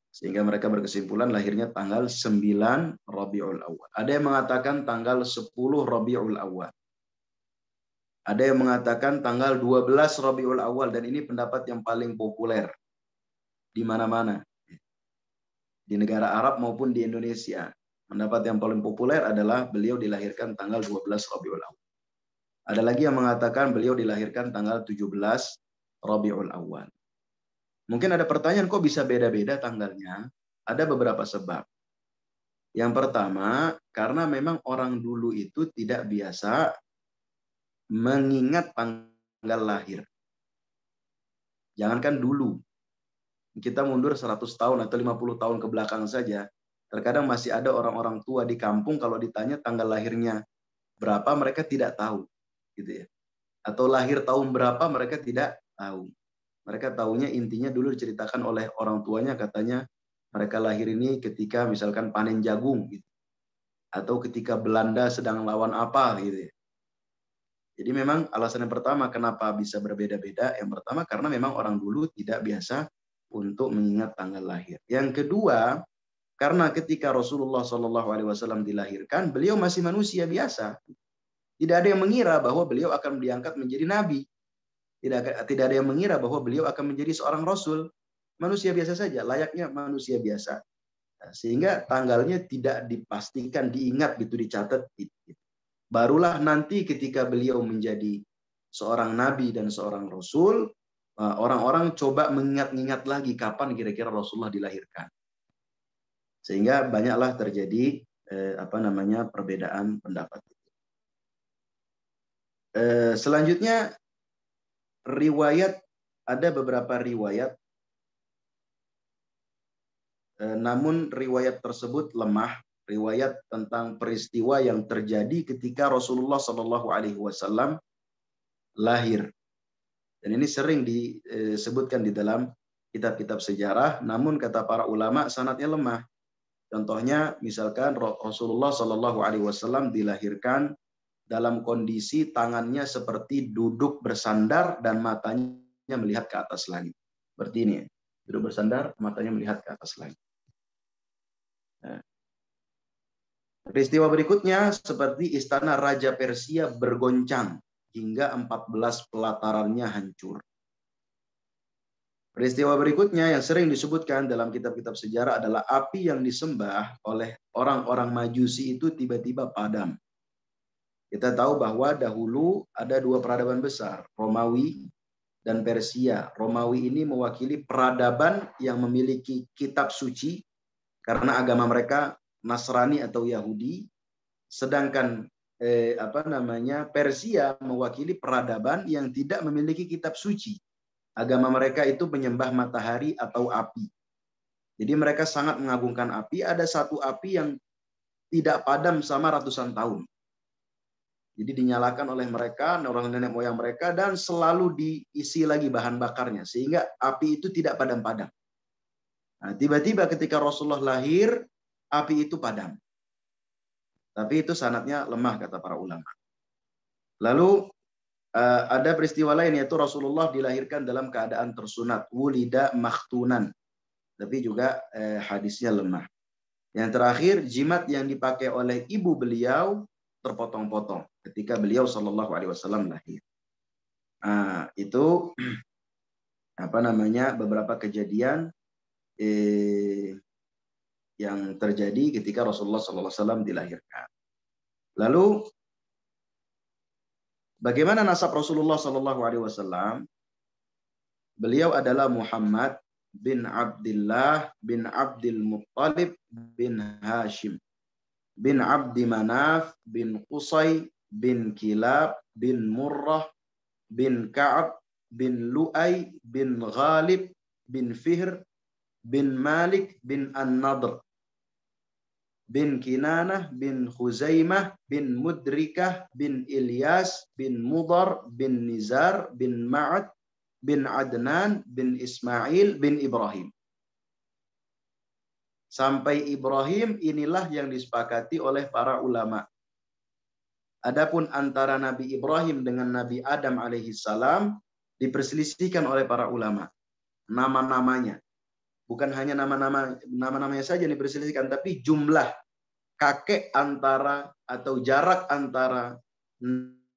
Sehingga mereka berkesimpulan lahirnya tanggal 9 Rabiul Awal. Ada yang mengatakan tanggal 10 Rabiul Awal. Ada yang mengatakan tanggal 12 Rabiul Awal. Dan ini pendapat yang paling populer di mana-mana. Di negara Arab maupun di Indonesia. Pendapat yang paling populer adalah beliau dilahirkan tanggal 12 Rabiul Awal. Ada lagi yang mengatakan beliau dilahirkan tanggal 17 Rabiul Awal. Mungkin ada pertanyaan, kok bisa beda-beda tanggalnya? Ada beberapa sebab. Yang pertama, karena memang orang dulu itu tidak biasa mengingat tanggal lahir. Jangankan dulu. Kita mundur 100 tahun atau 50 tahun ke belakang saja. Terkadang masih ada orang-orang tua di kampung kalau ditanya tanggal lahirnya berapa, mereka tidak tahu. Gitu ya. Atau lahir tahun berapa, mereka tidak tahu. Mereka tahunya intinya dulu diceritakan oleh orang tuanya, katanya mereka lahir ini ketika misalkan panen jagung gitu. Atau ketika Belanda sedang lawan apa gitu ya. Jadi memang alasan yang pertama kenapa bisa berbeda-beda, yang pertama karena memang orang dulu tidak biasa untuk mengingat tanggal lahir. Yang kedua, karena ketika Rasulullah SAW dilahirkan, beliau masih manusia biasa. Tidak ada yang mengira bahwa beliau akan diangkat menjadi nabi. Tidak ada yang mengira bahwa beliau akan menjadi seorang rasul. Manusia biasa saja, layaknya manusia biasa. Sehingga tanggalnya tidak dipastikan, diingat gitu, dicatat. Barulah nanti ketika beliau menjadi seorang nabi dan seorang rasul, orang-orang coba mengingat-ingat lagi kapan kira-kira Rasulullah dilahirkan. Sehingga banyaklah terjadi perbedaan pendapat. Selanjutnya, ada beberapa riwayat, namun riwayat tersebut lemah. Riwayat tentang peristiwa yang terjadi ketika Rasulullah SAW lahir. Dan ini sering disebutkan di dalam kitab-kitab sejarah, namun kata para ulama sanadnya lemah. Contohnya, misalkan Rasulullah SAW dilahirkan dalam kondisi tangannya seperti duduk bersandar dan matanya melihat ke atas langit. Seperti ini. Duduk bersandar, matanya melihat ke atas langit. Nah. Peristiwa berikutnya seperti istana Raja Persia bergoncang hingga 14 pelatarannya hancur. Peristiwa berikutnya yang sering disebutkan dalam kitab-kitab sejarah adalah api yang disembah oleh orang-orang Majusi itu tiba-tiba padam. Kita tahu bahwa dahulu ada dua peradaban besar, Romawi dan Persia. Romawi ini mewakili peradaban yang memiliki kitab suci karena agama mereka Nasrani atau Yahudi, sedangkan Persia mewakili peradaban yang tidak memiliki kitab suci. Agama mereka itu menyembah matahari atau api. Jadi mereka sangat mengagungkan api. Ada satu api yang tidak padam sama ratusan tahun. Jadi dinyalakan oleh mereka, orang nenek moyang mereka, dan selalu diisi lagi bahan bakarnya. Sehingga api itu tidak padam-padam. Nah, tiba-tiba ketika Rasulullah lahir, api itu padam. Tapi itu sanadnya lemah, kata para ulama. Lalu ada peristiwa lain, yaitu Rasulullah dilahirkan dalam keadaan tersunat. Wulida makhtunan. Tapi juga hadisnya lemah. Yang terakhir, jimat yang dipakai oleh ibu beliau terpotong-potong ketika beliau Shallallahu Alaihi Wasallam lahir. Itu beberapa kejadian yang terjadi ketika Rasulullah Shallallahu Alaihi Wasallam dilahirkan. Lalu bagaimana nasab Rasulullah Shallallahu Alaihi Wasallam? Beliau adalah Muhammad bin Abdullah bin Abdul Muttalib bin Hashim bin Abdi Manaf bin Qusay bin Kilab bin Murrah bin Ka'ab bin Lu'ay bin Ghalib bin Fihr bin Malik bin An-Nadr bin Kinanah bin Khuzaimah bin Mudrikah bin Ilyas bin Mudar bin Nizar bin Ma'ad bin Adnan bin Ismail bin Ibrahim. Sampai Ibrahim inilah yang disepakati oleh para ulama. Adapun antara Nabi Ibrahim dengan Nabi Adam alaihissalam diperselisihkan oleh para ulama. Nama-namanya. Bukan hanya nama-namanya saja yang diperselisihkan, tapi jumlah kakek antara atau jarak antara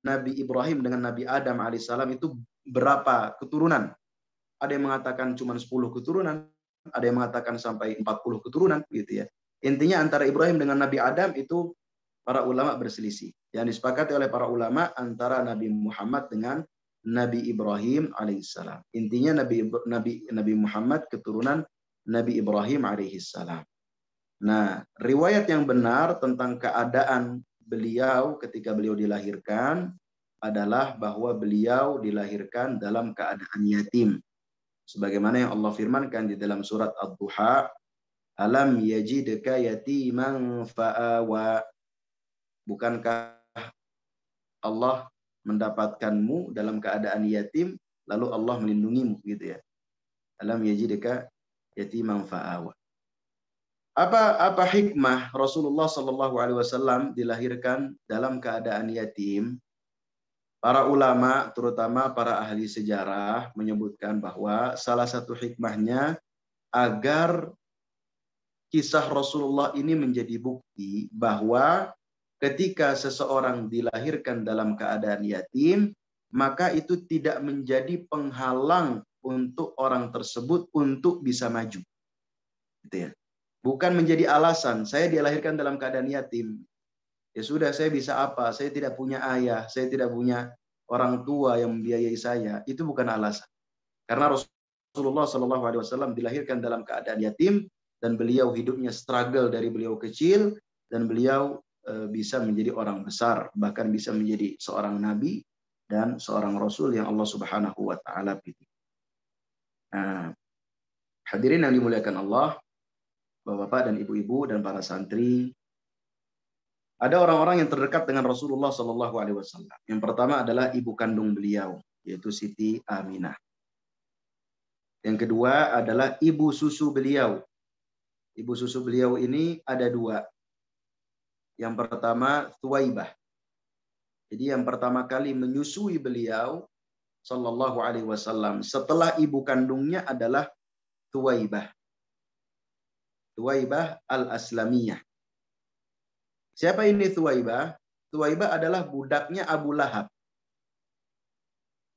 Nabi Ibrahim dengan Nabi Adam alaihissalam itu berapa keturunan. Ada yang mengatakan cuma 10 keturunan. Ada yang mengatakan sampai 40 keturunan, gitu ya. Intinya antara Ibrahim dengan Nabi Adam itu para ulama berselisih. Yang disepakati oleh para ulama antara Nabi Muhammad dengan Nabi Ibrahim alaihissalam. Intinya Nabi Muhammad keturunan Nabi Ibrahim alaihissalam. Nah, riwayat yang benar tentang keadaan beliau ketika beliau dilahirkan adalah bahwa beliau dilahirkan dalam keadaan yatim. Sebagaimana yang Allah firmankan di dalam surat Ad-Duha, alam yajidka yatiman fa'awa. Bukankah Allah mendapatkanmu dalam keadaan yatim, lalu Allah melindungimu, gitu ya. Alam yajidka yatiman fa'awa. Apa hikmah Rasulullah Shallallahu Alaihi Wasallam dilahirkan dalam keadaan yatim? Para ulama, terutama para ahli sejarah, menyebutkan bahwa salah satu hikmahnya agar kisah Rasulullah ini menjadi bukti bahwa ketika seseorang dilahirkan dalam keadaan yatim, maka itu tidak menjadi penghalang untuk orang tersebut untuk bisa maju. Gitu ya. Bukan menjadi alasan, saya dilahirkan dalam keadaan yatim. Ya sudah, saya bisa apa? Saya tidak punya ayah, saya tidak punya orang tua yang membiayai saya. Itu bukan alasan. Karena Rasulullah SAW dilahirkan dalam keadaan yatim dan beliau hidupnya struggle dari beliau kecil dan beliau bisa menjadi orang besar, bahkan bisa menjadi seorang nabi dan seorang rasul yang Allah Subhanahu wa taala pilih. Nah, hadirin yang dimuliakan Allah, Bapak-bapak dan ibu-ibu dan para santri, ada orang-orang yang terdekat dengan Rasulullah Shallallahu Alaihi Wasallam. Yang pertama adalah ibu kandung beliau, yaitu Siti Aminah. Yang kedua adalah ibu susu beliau. Ibu susu beliau ini ada dua. Yang pertama Thuwaibah. Jadi yang pertama kali menyusui beliau Shallallahu Alaihi Wasallam setelah ibu kandungnya adalah Thuwaibah. Thuwaibah al-Aslamiyah. Siapa ini Thuwaibah? Thuwaibah adalah budaknya Abu Lahab.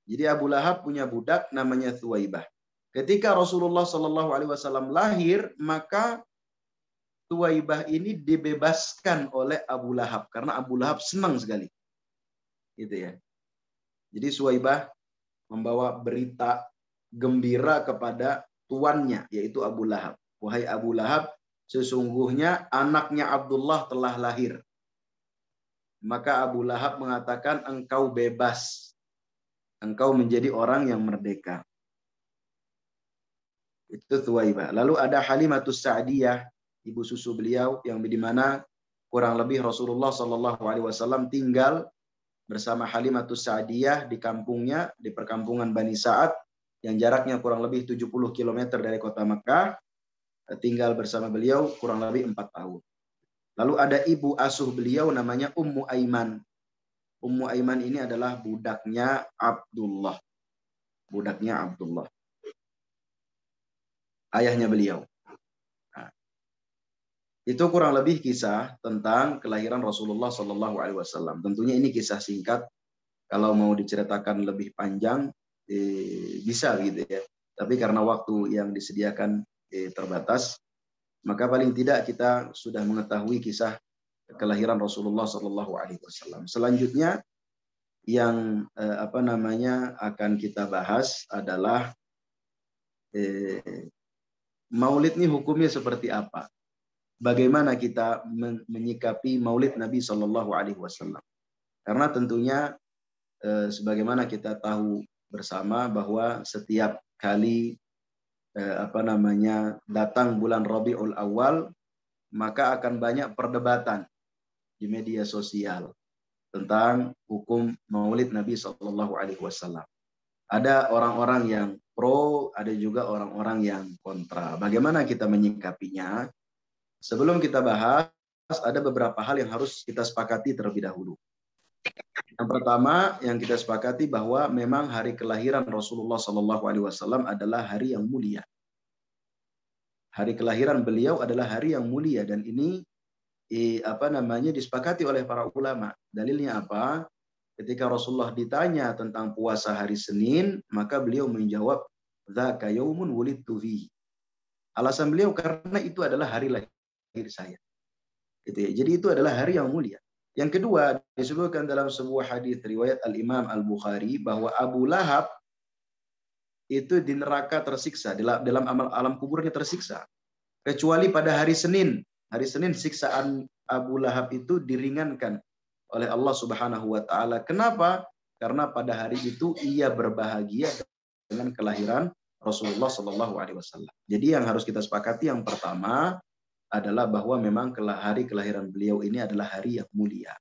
Jadi Abu Lahab punya budak namanya Thuwaibah. Ketika Rasulullah SAW lahir, maka Thuwaibah ini dibebaskan oleh Abu Lahab karena Abu Lahab senang sekali. Gitu ya. Jadi Thuwaibah membawa berita gembira kepada tuannya, yaitu Abu Lahab. Wahai Abu Lahab, sesungguhnya anaknya Abdullah telah lahir. Maka Abu Lahab mengatakan, engkau bebas. Engkau menjadi orang yang merdeka. Itu Thuwaibah. Lalu ada Halimatus Sa'diyah, ibu susu beliau, yang di mana kurang lebih Rasulullah SAW tinggal bersama Halimatus Sa'diyah di kampungnya, di perkampungan Bani Sa'ad, yang jaraknya kurang lebih 70 km dari kota Mekah, tinggal bersama beliau kurang lebih 4 tahun. Lalu ada ibu asuh beliau namanya Ummu Aiman. Ummu Aiman ini adalah budaknya Abdullah. Budaknya Abdullah. Ayahnya beliau. Nah, itu kurang lebih kisah tentang kelahiran Rasulullah SAW. Tentunya ini kisah singkat. Kalau mau diceritakan lebih panjang, bisa gitu ya. Tapi karena waktu yang disediakan terbatas, maka paling tidak kita sudah mengetahui kisah kelahiran Rasulullah SAW. Selanjutnya yang akan kita bahas adalah Maulid ini hukumnya seperti apa? Bagaimana kita menyikapi Maulid Nabi SAW? Karena tentunya sebagaimana kita tahu bersama bahwa setiap kali datang bulan Rabiul Awal, maka akan banyak perdebatan di media sosial tentang hukum Maulid Nabi SAW. Ada orang-orang yang pro, ada juga orang-orang yang kontra. Bagaimana kita menyikapinya? Sebelum kita bahas, ada beberapa hal yang harus kita sepakati terlebih dahulu. Yang pertama, yang kita sepakati bahwa memang hari kelahiran Rasulullah SAW adalah hari yang mulia. Hari kelahiran beliau adalah hari yang mulia, dan ini disepakati oleh para ulama. Dalilnya apa? Ketika Rasulullah ditanya tentang puasa hari Senin, maka beliau menjawab, "Dzaka yaumun wulidtu fihi." Alasan beliau karena itu adalah hari lahir saya. Gitu ya. Jadi itu adalah hari yang mulia. Yang kedua, disebutkan dalam sebuah hadis riwayat Al-Imam Al-Bukhari bahwa Abu Lahab itu di neraka tersiksa, dalam alam kuburnya tersiksa. Kecuali pada hari Senin. Hari Senin siksaan Abu Lahab itu diringankan oleh Allah Subhanahu wa taala. Kenapa? Karena pada hari itu ia berbahagia dengan kelahiran Rasulullah Shallallahu alaihi wasallam. Jadi yang harus kita sepakati yang pertama adalah bahwa memang hari kelahiran beliau ini adalah hari yang mulia.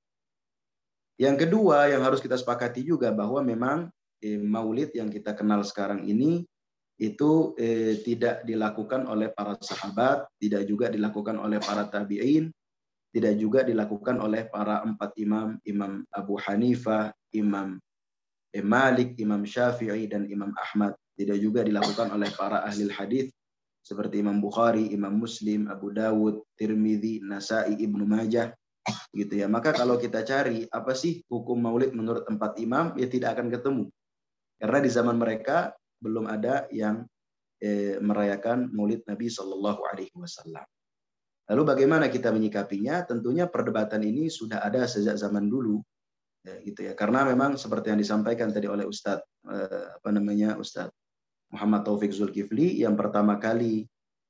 Yang kedua yang harus kita sepakati juga bahwa memang Maulid yang kita kenal sekarang ini itu tidak dilakukan oleh para sahabat, tidak juga dilakukan oleh para tabi'in, tidak juga dilakukan oleh para 4 imam, Imam Abu Hanifah, Imam Malik, Imam Syafi'i, dan Imam Ahmad. Tidak juga dilakukan oleh para ahli hadis seperti Imam Bukhari, Imam Muslim, Abu Dawud, Tirmidzi, Nasa'i, Ibnu Majah, gitu ya. Maka kalau kita cari apa sih hukum Maulid menurut 4 imam, ya tidak akan ketemu. Karena di zaman mereka belum ada yang merayakan Maulid Nabi Shallallahu Alaihi Wasallam. Lalu bagaimana kita menyikapinya? Tentunya perdebatan ini sudah ada sejak zaman dulu, gitu ya. Karena memang seperti yang disampaikan tadi oleh Ustadz Ustadz Muhammad Taufik Zulkifli, yang pertama kali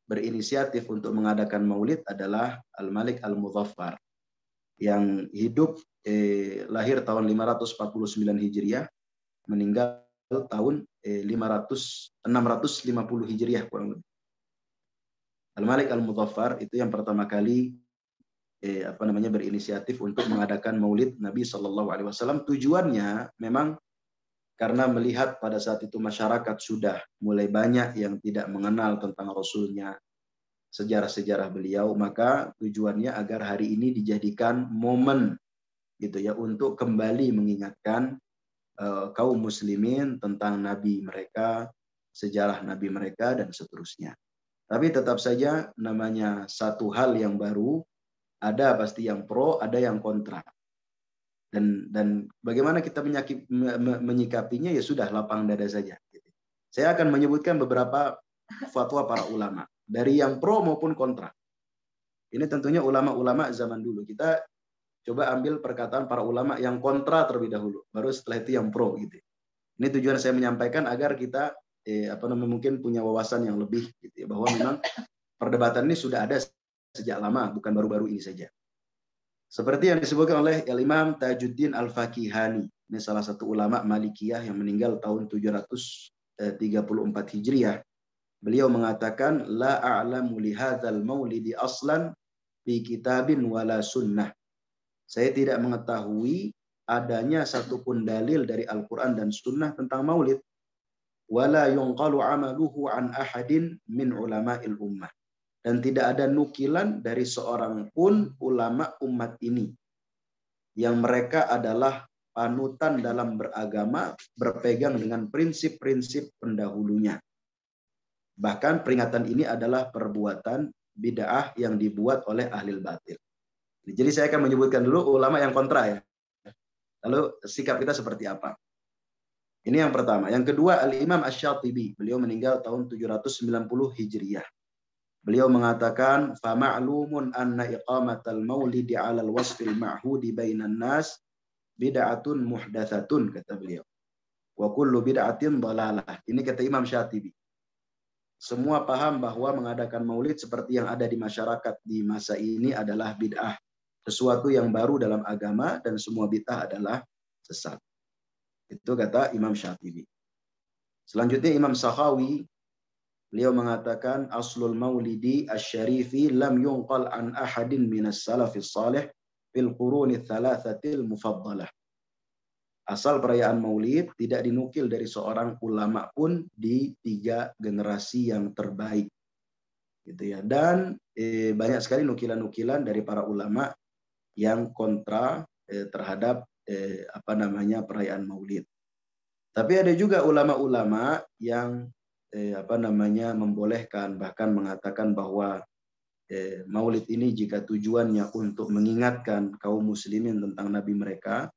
berinisiatif untuk mengadakan Maulid adalah Al-Malik Al-Muzaffar, yang hidup lahir tahun 549 Hijriah, meninggal tahun 650 Hijriah kurang lebih. Al-Malik Al-Muzaffar itu yang pertama kali berinisiatif untuk mengadakan Maulid Nabi Shallallahu Alaihi Wasallam. Tujuannya memang karena melihat pada saat itu masyarakat sudah mulai banyak yang tidak mengenal tentang Rasulnya, sejarah-sejarah beliau, maka tujuannya agar hari ini dijadikan momen, gitu ya, untuk kembali mengingatkan kaum muslimin tentang nabi mereka, sejarah nabi mereka, dan seterusnya. Tapi tetap saja namanya satu hal yang baru, ada pasti yang pro, ada yang kontra. Dan bagaimana kita menyikapinya, ya sudah, lapang dada saja. Saya akan menyebutkan beberapa fatwa para ulama, dari yang pro maupun kontra. Ini tentunya ulama-ulama zaman dulu. Kita coba ambil perkataan para ulama yang kontra terlebih dahulu, baru setelah itu yang pro, gitu. Ini tujuan saya menyampaikan agar kita mungkin punya wawasan yang lebih gitu ya, bahwa memang perdebatan ini sudah ada sejak lama, bukan baru-baru ini saja. Seperti yang disebutkan oleh Imam Tajuddin Al-Fakihani, ini salah satu ulama Malikiyah yang meninggal tahun 734 Hijriah. Beliau mengatakan, la a'lamu li hadzal maulidi aslan fi kitabin wala sunnah. Saya tidak mengetahui adanya satupun dalil dari Al-Quran dan Sunnah tentang maulid. Wala yunqalu amaluhu an ahadin min ulama'il ummah. Dan tidak ada nukilan dari seorang pun ulama umat ini yang mereka adalah panutan dalam beragama, berpegang dengan prinsip-prinsip pendahulunya. Bahkan peringatan ini adalah perbuatan bid'ah yang dibuat oleh ahlil batil. Jadi saya akan menyebutkan dulu ulama yang kontra ya. Lalu sikap kita seperti apa? Ini yang pertama. Yang kedua, Al-Imam Asy-Syatibi. Beliau meninggal tahun 790 Hijriah. Beliau mengatakan, فَمَعْلُومٌ أَنَّ إِقَامَةَ الْمَوْلِدِ عَلَى الْوَصْفِ الْمَعْهُودِ بَيْنَ النَّاسِ بِدْعَةٌ مُحْدَثَةٌ, kata beliau. وَكُلُّ بِدْعَةٍ ضَلَالَةٍ. Ini kata Imam Syatibi. Semua paham bahwa mengadakan maulid seperti yang ada di masyarakat di masa ini adalah bid'ah. Sesuatu yang baru dalam agama dan semua bid'ah adalah sesat. Itu kata Imam Syatibi. Selanjutnya Imam Sakhawi, beliau mengatakan aslul maulidi asy-syarifi lam yunqal an ahadin minas salafis salih fil quruni thalathatil mufaddalah. Asal perayaan maulid tidak dinukil dari seorang ulama pun di 3 generasi yang terbaik. Gitu ya. Dan banyak sekali nukilan-nukilan dari para ulama yang kontra terhadap perayaan maulid. Tapi ada juga ulama-ulama yang membolehkan, bahkan mengatakan bahwa maulid ini jika tujuannya untuk mengingatkan kaum muslimin tentang nabi mereka,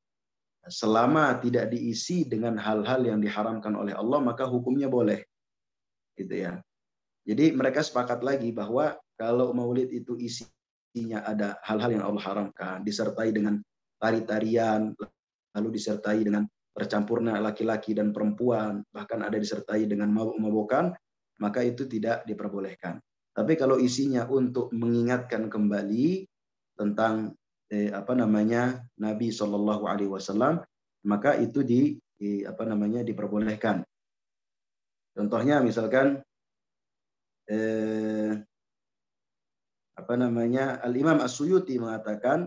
selama tidak diisi dengan hal-hal yang diharamkan oleh Allah, maka hukumnya boleh. Gitu ya. Jadi mereka sepakat lagi bahwa kalau maulid itu isinya ada hal-hal yang Allah haramkan, disertai dengan tari-tarian, lalu disertai dengan bercampurnya laki-laki dan perempuan, bahkan ada disertai dengan mabuk-mabukan, maka itu tidak diperbolehkan. Tapi kalau isinya untuk mengingatkan kembali tentang Nabi Shallallahu Alaihi Wasallam, maka itu diperbolehkan. Contohnya misalkan Al-Imam As-Suyuti mengatakan,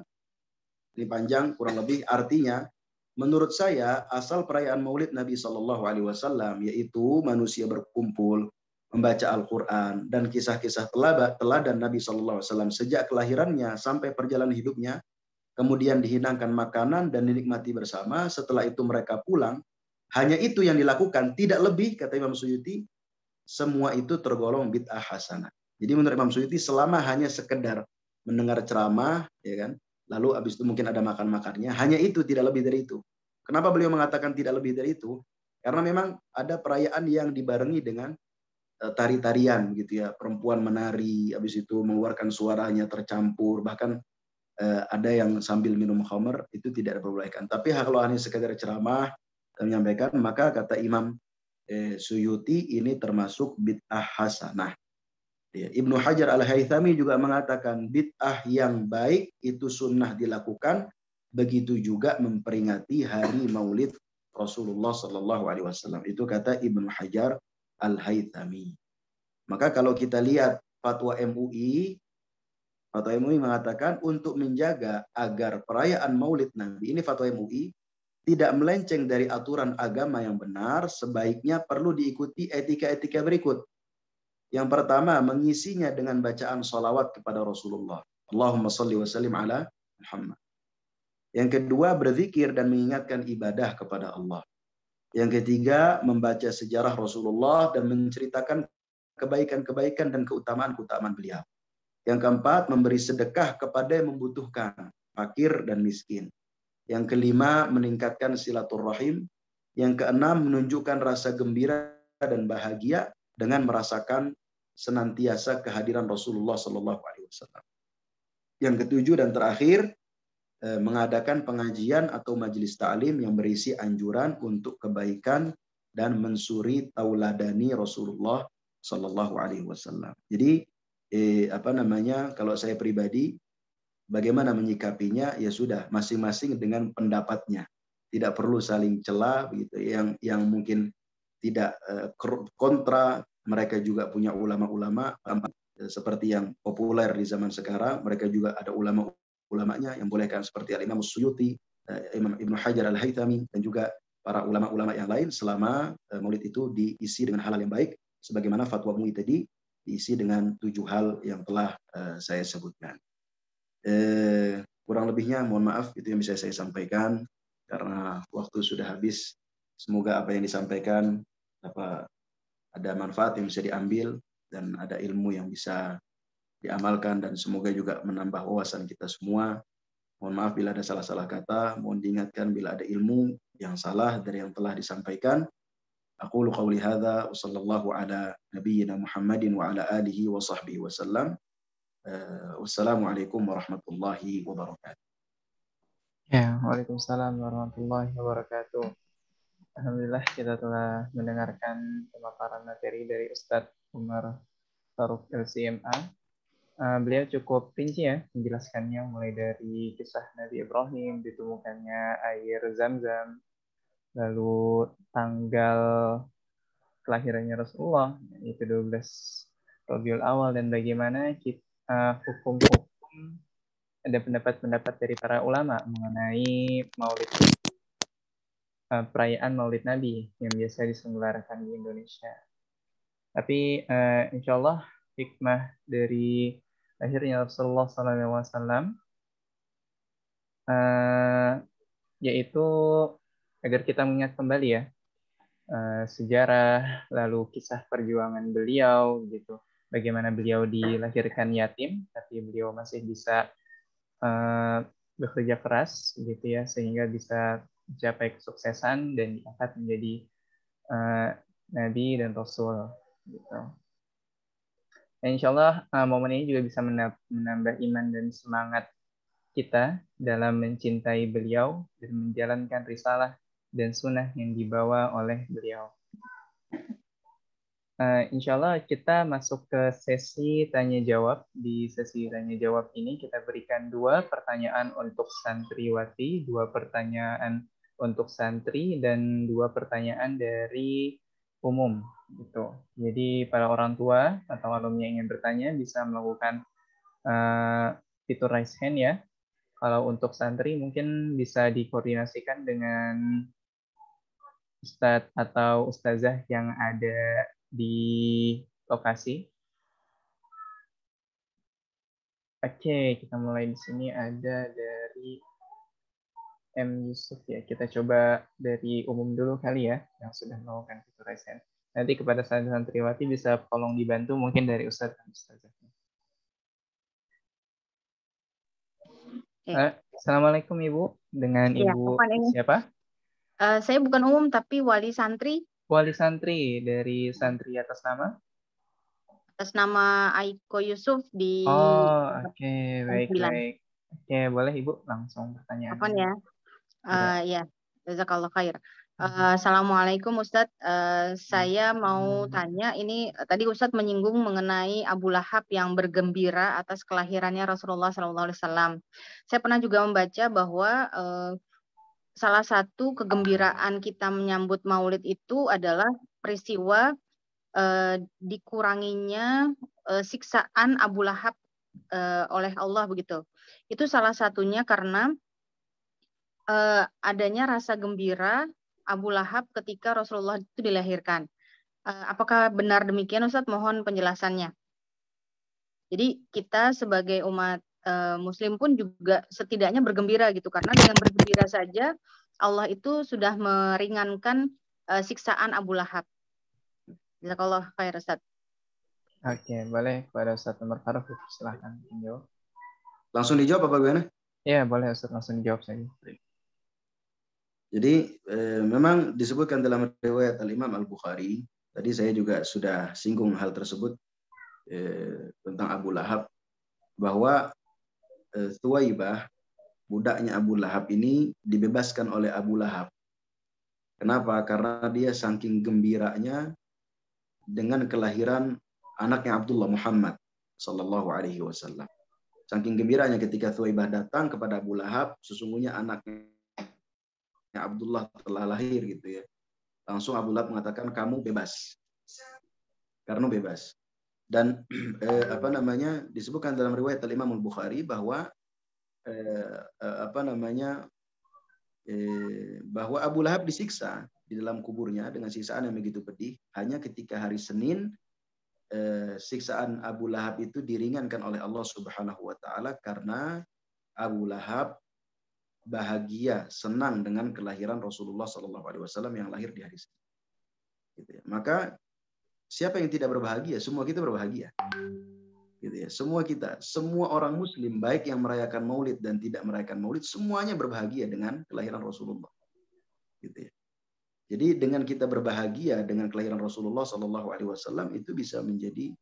ini panjang kurang lebih, artinya menurut saya asal perayaan Maulid Nabi Shallallahu Alaihi Wasallam yaitu manusia berkumpul membaca Al-Quran dan kisah-kisah teladan Nabi Shallallahu Alaihi Wasallam sejak kelahirannya sampai perjalanan hidupnya, kemudian dihidangkan makanan dan dinikmati bersama. Setelah itu mereka pulang, hanya itu yang dilakukan, tidak lebih, kata Imam Suyuti. Semua itu tergolong bid'ah hasanah. Jadi menurut Imam Suyuti, selama hanya sekedar mendengar ceramah, ya kan, lalu habis itu mungkin ada makan-makannya, hanya itu, tidak lebih dari itu. Kenapa beliau mengatakan tidak lebih dari itu? Karena memang ada perayaan yang dibarengi dengan tari-tarian gitu ya, perempuan menari, habis itu mengeluarkan suaranya tercampur, bahkan ada yang sambil minum khamr, itu tidak diperbolehkan. Tapi kalau hanya sekedar ceramah dan menyampaikan, maka kata Imam Suyuti ini termasuk bid'ah hasanah. Ibnu Hajar Al-Haythami juga mengatakan bid'ah yang baik itu sunnah dilakukan, begitu juga memperingati hari Maulid Rasulullah Sallallahu Alaihi Wasallam. Itu kata Ibnu Hajar Al-Haythami. Maka kalau kita lihat fatwa MUI mengatakan untuk menjaga agar perayaan Maulid Nabi, ini fatwa MUI, tidak melenceng dari aturan agama yang benar, sebaiknya perlu diikuti etika-etika berikut. Yang pertama, mengisinya dengan bacaan salawat kepada Rasulullah. Allahumma salli wa sallim ala Muhammad. Yang kedua, berzikir dan mengingatkan ibadah kepada Allah. Yang ketiga, membaca sejarah Rasulullah dan menceritakan kebaikan-kebaikan dan keutamaan-keutamaan beliau. Yang keempat, memberi sedekah kepada yang membutuhkan, fakir dan miskin. Yang kelima, meningkatkan silaturahim. Yang keenam, menunjukkan rasa gembira dan bahagia dengan merasakan senantiasa kehadiran Rasulullah Sallallahu Alaihi Wasallam. Yang ketujuh dan terakhir, mengadakan pengajian atau majelis ta'lim yang berisi anjuran untuk kebaikan dan mensuri tauladani Rasulullah Sallallahu Alaihi Wasallam. Jadi kalau saya pribadi bagaimana menyikapinya, ya sudah masing-masing dengan pendapatnya, tidak perlu saling celah begitu. Yang mungkin tidak kontra, mereka juga punya ulama-ulama seperti yang populer di zaman sekarang. Mereka juga ada ulama-ulamanya yang bolehkan seperti Al-Imam Suyuti, Imam Ibnu Hajar Al-Haythami, dan juga para ulama-ulama yang lain, selama maulid itu diisi dengan hal-hal yang baik, sebagaimana fatwa MUI tadi diisi dengan 7 hal yang telah saya sebutkan. Kurang lebihnya mohon maaf, itu yang bisa saya sampaikan karena waktu sudah habis. Semoga apa yang disampaikan ada manfaat yang bisa diambil dan ada ilmu yang bisa diamalkan, dan semoga juga menambah wawasan kita semua. Mohon maaf bila ada salah-salah kata, mohon diingatkan bila ada ilmu yang salah dari yang telah disampaikan. Aqulu qawli hadza wa sallallahu ala nabiyyina Muhammadin wa ala alihi wa sahbihi wa sallam. Wassalamualaikum warahmatullahi wabarakatuh. Ya, waalaikumsalam warahmatullahi wabarakatuh. Alhamdulillah kita telah mendengarkan pemaparan materi dari Ustadz Umar Faruq LCMA. Beliau cukup rinci ya menjelaskannya, mulai dari kisah Nabi Ibrahim, ditemukannya air Zam-Zam, lalu tanggal kelahirannya Rasulullah, yaitu 12 Rabiul Awal, dan bagaimana hukum-hukum, ada pendapat-pendapat dari para ulama mengenai maulid, perayaan maulid Nabi yang biasa diselenggarakan di Indonesia. Tapi insya Allah hikmah dari lahirnya Rasulullah SAW yaitu agar kita mengingat kembali ya sejarah, lalu kisah perjuangan beliau gitu. Bagaimana beliau dilahirkan yatim, tapi beliau masih bisa bekerja keras gitu ya, sehingga bisa mencapai kesuksesan dan diangkat menjadi Nabi dan Rasul gitu. Dan insya Allah momen ini juga bisa menambah iman dan semangat kita dalam mencintai beliau dan menjalankan risalah dan sunnah yang dibawa oleh beliau. Insya Allah kita masuk ke sesi tanya jawab. Di sesi tanya jawab ini kita berikan 2 pertanyaan untuk santriwati, 2 pertanyaan untuk santri, dan 2 pertanyaan dari umum gitu. Jadi para orang tua atau alumni yang ingin bertanya bisa melakukan fitur raise hand ya. Kalau untuk santri mungkin bisa dikoordinasikan dengan ustadz atau ustazah yang ada di lokasi. Oke, kita mulai di sini ada dari M. Yusuf ya. Kita coba dari umum dulu kali ya, yang sudah melakukan fitur raise hand. Nanti kepada santriwati bisa tolong dibantu mungkin dari Ustadz dan Ustazahnya. Assalamualaikum Ibu. Dengan Ibu siapa? Saya bukan umum tapi wali santri. Wali santri dari santri atas nama? Atas nama Aiko Yusuf di. Oh, oke, baik. Oke, boleh Ibu langsung pertanyaan. Apa ya? Ya, jazakallah khair. Assalamualaikum Ustadz. Saya mau tanya, ini tadi Ustadz menyinggung mengenai Abu Lahab yang bergembira atas kelahirannya Rasulullah SAW. Saya pernah juga membaca bahwa salah satu kegembiraan kita menyambut Maulid itu adalah peristiwa dikuranginya siksaan Abu Lahab oleh Allah begitu. Itu salah satunya karena adanya rasa gembira Abu Lahab ketika Rasulullah itu dilahirkan. Apakah benar demikian Ustadz? Mohon penjelasannya. Jadi kita sebagai umat Muslim pun juga setidaknya bergembira gitu, karena dengan bergembira saja Allah itu sudah meringankan siksaan Abu Lahab. Jazakallah khair Ustadz. Oke, boleh kepada Ustadz Umar Faruq, silahkan menjawab. Langsung dijawab apa gimana? Ya, boleh Ustadz, langsung dijawab saja. Jadi memang disebutkan dalam riwayat Al-Imam Al-Bukhari, tadi saya juga sudah singgung hal tersebut tentang Abu Lahab, bahwa Thuwaibah, budaknya Abu Lahab ini dibebaskan oleh Abu Lahab. Kenapa? Karena dia saking gembiranya dengan kelahiran anaknya Abdullah Muhammad sallallahu alaihi wasallam. Saking gembiranya ketika Thuwaibah datang kepada Abu Lahab, sesungguhnya anaknya Abdullah telah lahir gitu ya. Langsung Abu Lahab mengatakan kamu bebas. Karena bebas. Dan apa namanya disebutkan dalam riwayat Al-Imam Al-Bukhari bahwa apa namanya bahwa Abu Lahab disiksa di dalam kuburnya dengan siksaan yang begitu pedih hanya ketika hari Senin siksaan Abu Lahab itu diringankan oleh Allah Subhanahu wa taala karena Abu Lahab bahagia, senang dengan kelahiran Rasulullah Sallallahu Alaihi Wasallam yang lahir di hari Senin. Gitu ya. Maka siapa yang tidak berbahagia? Semua kita berbahagia. Gitu ya. Semua kita, semua orang Muslim, baik yang merayakan Maulid dan tidak merayakan Maulid, semuanya berbahagia dengan kelahiran Rasulullah. Gitu ya. Jadi dengan kita berbahagia dengan kelahiran Rasulullah Sallallahu Alaihi Wasallam itu bisa menjadi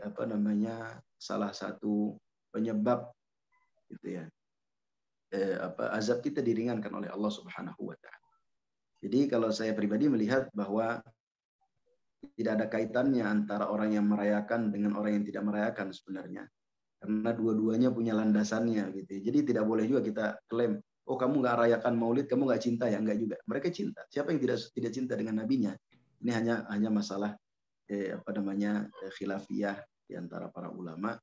apa namanya salah satu penyebab gitu ya azab kita diringankan oleh Allah Subhanahu wa taala. Jadi kalau saya pribadi melihat bahwa tidak ada kaitannya antara orang yang merayakan dengan orang yang tidak merayakan sebenarnya. Karena dua-duanya punya landasannya gitu. Jadi tidak boleh juga kita klaim, oh kamu nggak rayakan Maulid, kamu nggak cinta ya, enggak juga. Mereka cinta. Siapa yang tidak cinta dengan nabinya? Ini hanya masalah apa namanya khilafiyah di antara para ulama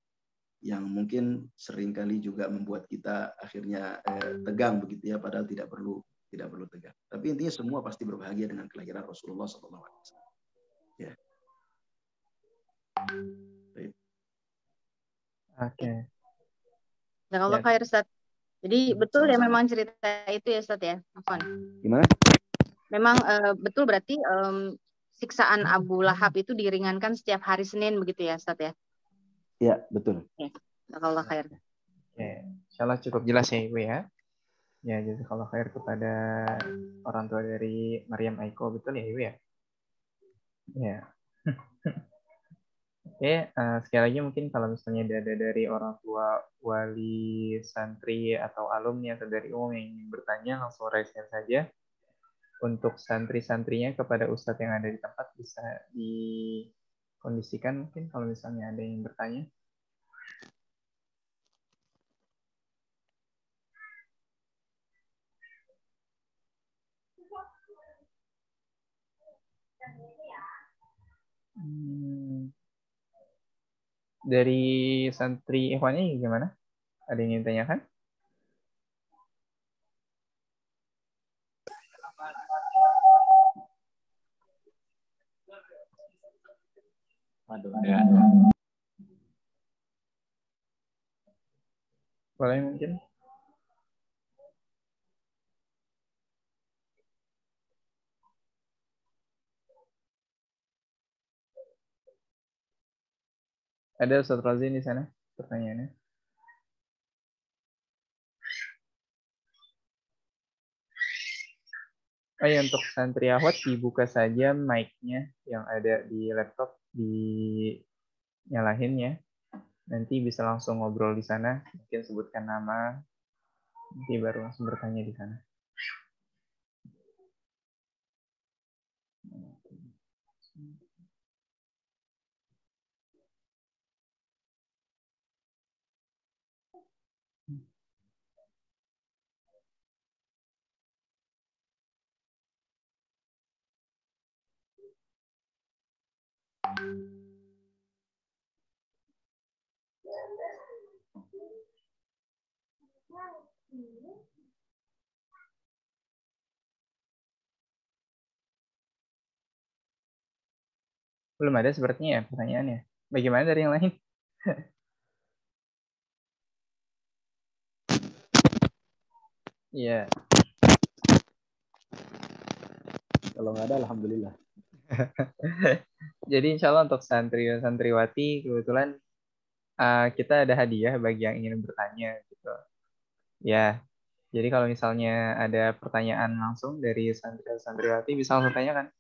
yang mungkin seringkali juga membuat kita akhirnya tegang begitu ya, padahal tidak perlu tegang. Tapi intinya semua pasti berbahagia dengan kelahiran Rasulullah SAW. Ya. Oke. Jazakallah khair, Ustaz. Jadi betul ya memang cerita itu ya, Ustaz ya. Afwan. Gimana? Memang betul berarti siksaan Abu Lahab itu diringankan setiap hari Senin begitu ya, Ustaz ya? Ya, betul. Jazakallah khair. Oke, insyaallah cukup jelas ya Ibu ya. Ya, jazakallah khair kepada orang tua dari Maryam Aiko, betul ya Ibu ya? Ya. Oke, sekali lagi mungkin kalau misalnya ada dari orang tua, wali, santri, atau alumni atau dari umum yang ingin bertanya, langsung raise hand saja. Untuk santri-santrinya kepada ustadz yang ada di tempat bisa dikondisikan mungkin kalau misalnya ada yang bertanya. Dari santri ikhwannya gimana? Ada yang ingin tanyakan? Aduh, ya. Boleh mungkin? Ada Ustaz Razin di sana pertanyaannya. Oh ya, untuk santri Ahwat dibuka saja mic-nya yang ada di laptop, dinyalahin ya. Nanti bisa langsung ngobrol di sana, mungkin sebutkan nama, nanti baru langsung bertanya di sana. Belum ada sepertinya ya pertanyaannya. Bagaimana dari yang lain? Iya. Kalau nggak ada, alhamdulillah. Jadi insya Allah untuk santri dan santriwati kebetulan kita ada hadiah bagi yang ingin bertanya gitu. Ya. Jadi kalau misalnya ada pertanyaan langsung dari santri dan santriwati bisa langsung tanyakan.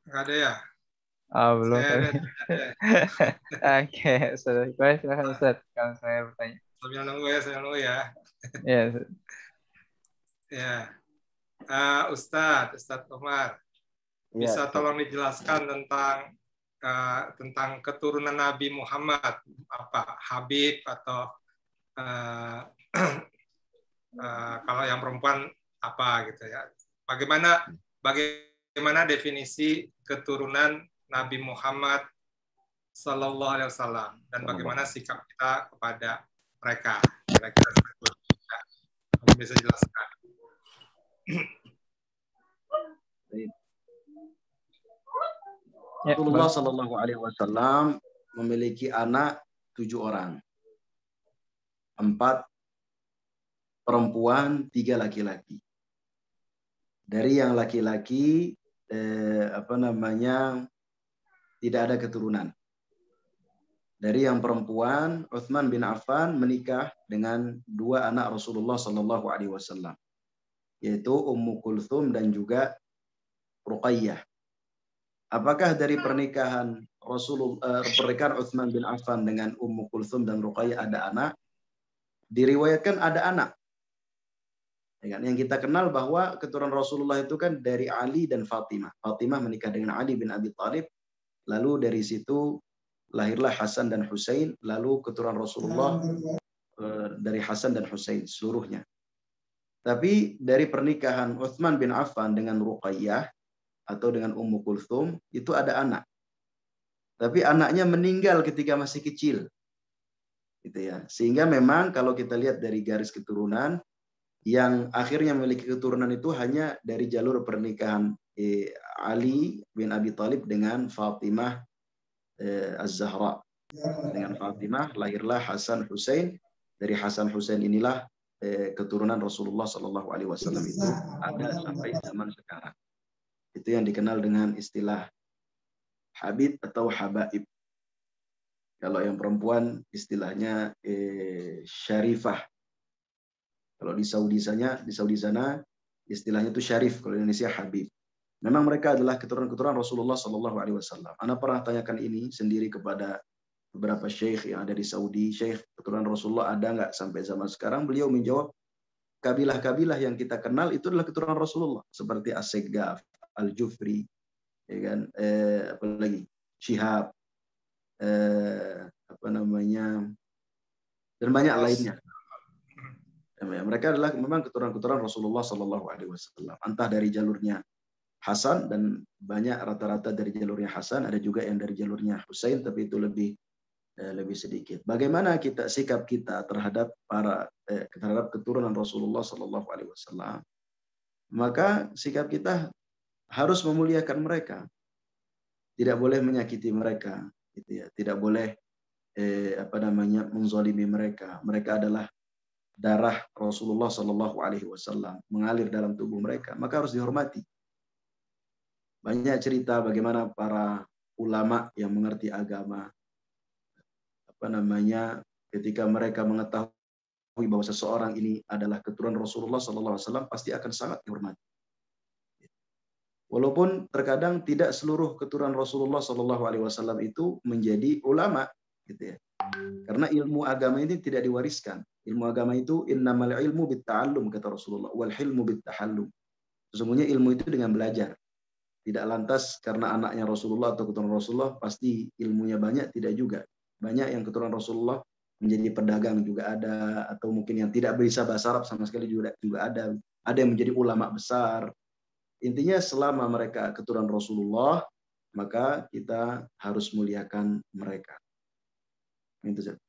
Nggak ada ya? Oh, belum. Saya Oke, Ustaz. Silakan Ustaz, kalau saya bertanya. sambil nunggu ya, Ya, Ya, Ustadz Umar, Iya, bisa Ustaz. tolong dijelaskan tentang keturunan Nabi Muhammad, apa Habib atau kalau yang perempuan apa gitu ya? Bagaimana definisi keturunan Nabi Muhammad Sallallahu Alaihi Wasallam dan bagaimana sikap kita kepada mereka? Kira-kira seperti itu. Mungkin bisa jelaskan. Rasulullah Shallallahu Alaihi Wasallam memiliki anak 7 orang, 4 perempuan, 3 laki-laki. Dari yang laki-laki tidak ada keturunan. Dari yang perempuan, Utsman bin Affan menikah dengan 2 anak Rasulullah Shallallahu Alaihi Wasallam, yaitu Ummu Kulthum dan juga Ruqayyah. Apakah dari pernikahan pernikahan Utsman bin Affan dengan Ummu Kulthum dan Ruqayyah ada anak? Diriwayatkan ada anak. Yang kita kenal bahwa keturunan Rasulullah itu kan dari Ali dan Fatimah. Fatimah menikah dengan Ali bin Abi Thalib. Lalu dari situ lahirlah Hasan dan Husain. Lalu keturunan Rasulullah dari Hasan dan Husain seluruhnya. Tapi dari pernikahan Utsman bin Affan dengan Ruqayyah atau dengan Ummu Kulthum itu ada anak. Tapi anaknya meninggal ketika masih kecil. Gitu ya. Sehingga memang kalau kita lihat dari garis keturunan, yang akhirnya memiliki keturunan itu hanya dari jalur pernikahan Ali bin Abi Thalib dengan Fatimah Az-Zahra. Dengan Fatimah lahirlah Hasan Husain. Dari Hasan Husain inilah keturunan Rasulullah Shallallahu Alaihi Wasallam itu ada sampai zaman sekarang. Itu yang dikenal dengan istilah Habib atau Habaib. Kalau yang perempuan istilahnya Syarifah. Kalau di Saudi sana istilahnya itu Syarif. Kalau di Indonesia Habib. Memang mereka adalah keturunan-keturunan Rasulullah Shallallahu Alaihi Wasallam. Ana pernah tanyakan ini sendiri kepada beberapa syekh yang ada di Saudi. Syekh, keturunan Rasulullah ada nggak sampai zaman sekarang? Beliau menjawab, kabilah-kabilah yang kita kenal itu adalah keturunan Rasulullah, seperti As-Segaf, Al-Jufri, ya kan? Apalagi Syihab, dan banyak lainnya. Mereka adalah memang keturunan-keturunan Rasulullah Sallallahu Alaihi Wasallam. Entah dari jalurnya Hasan, dan banyak rata-rata dari jalurnya Hasan, ada juga yang dari jalurnya Husain, tapi itu lebih sedikit. Bagaimana sikap kita terhadap terhadap keturunan Rasulullah Sallallahu Alaihi Wasallam? Maka sikap kita harus memuliakan mereka, tidak boleh menyakiti mereka, gitu ya. Tidak boleh menzalimi mereka. Mereka adalah darah Rasulullah Sallallahu Alaihi Wasallam mengalir dalam tubuh mereka, maka harus dihormati. Banyak cerita bagaimana para ulama yang mengerti agama ketika mereka mengetahui bahwa seseorang ini adalah keturunan Rasulullah Sallallahu Alaihi Wasallam, pasti akan sangat dihormati. Walaupun terkadang tidak seluruh keturunan Rasulullah Sallallahu Alaihi Wasallam itu menjadi ulama, gitu ya. Karena ilmu agama ini tidak diwariskan. Ilmu agama itu innamal ilmu bitta'allum, kata Rasulullah, wal hilmu bittahallum. Sesungguhnya ilmu itu dengan belajar. Tidak lantas karena anaknya Rasulullah atau keturunan Rasulullah pasti ilmunya banyak, tidak juga. Banyak yang keturunan Rasulullah menjadi pedagang juga ada, atau mungkin yang tidak bisa bahasa Arab sama sekali juga ada. Ada yang menjadi ulama besar. Intinya selama mereka keturunan Rasulullah, maka kita harus muliakan mereka. Itu saja.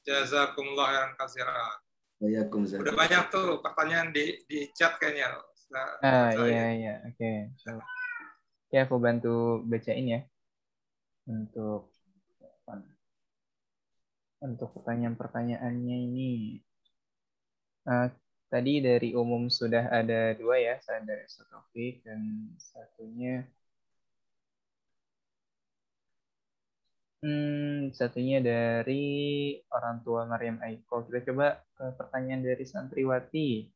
Jazakumullah khairan katsiran. Waalaikumsalam. Udah banyak tuh pertanyaan di chat kayaknya. Iya, oke. Ya, aku bantu bacain ya. Untuk pertanyaan-pertanyaannya ini. Tadi dari umum sudah ada 2 ya, saya dari Ustaz Taufik, dan satunya dari orang tua Maryam Aiko. Kita coba ke pertanyaan dari santriwati.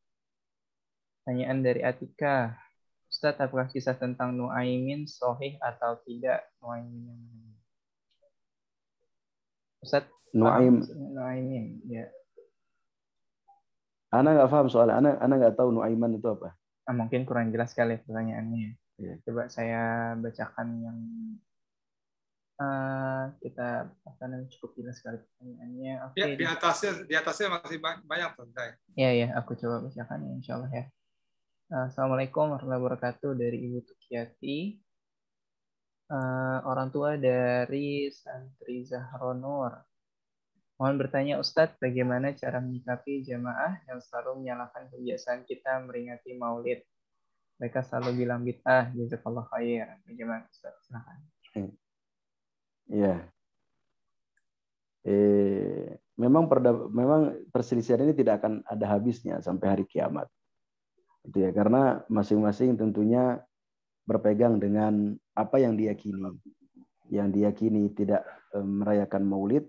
Pertanyaan dari Atika. Ustadz, apakah kisah tentang Nuaimin sahih atau tidak? Nuaimin yang mana? Ustadz, paham Nuaimin? Ya. Ana nggak paham soalnya. Ana nggak tahu Nuaiman itu apa. Mungkin kurang jelas sekali pertanyaannya. Ya. Coba saya bacakan yang kita cukup jelas sekali pertanyaannya. Oke. Ya, di atasnya masih banyak tentang. Ya, aku coba bacakan ya, insya Allah ya. Assalamualaikum warahmatullahi wabarakatuh dari Ibu Tukiati. Orang tua dari santri Zahronur. Mohon bertanya Ustadz, bagaimana cara menyikapi jamaah yang selalu menyalahkan kebiasaan kita meringati maulid? Mereka selalu bilang bid'ah, jazakallah khair. Bagaimana Ustadz? Silakan. Iya. Memang perselisihan ini tidak akan ada habisnya sampai hari kiamat. Gitu ya, karena masing-masing tentunya berpegang dengan apa yang diyakini. Yang diyakini tidak merayakan maulid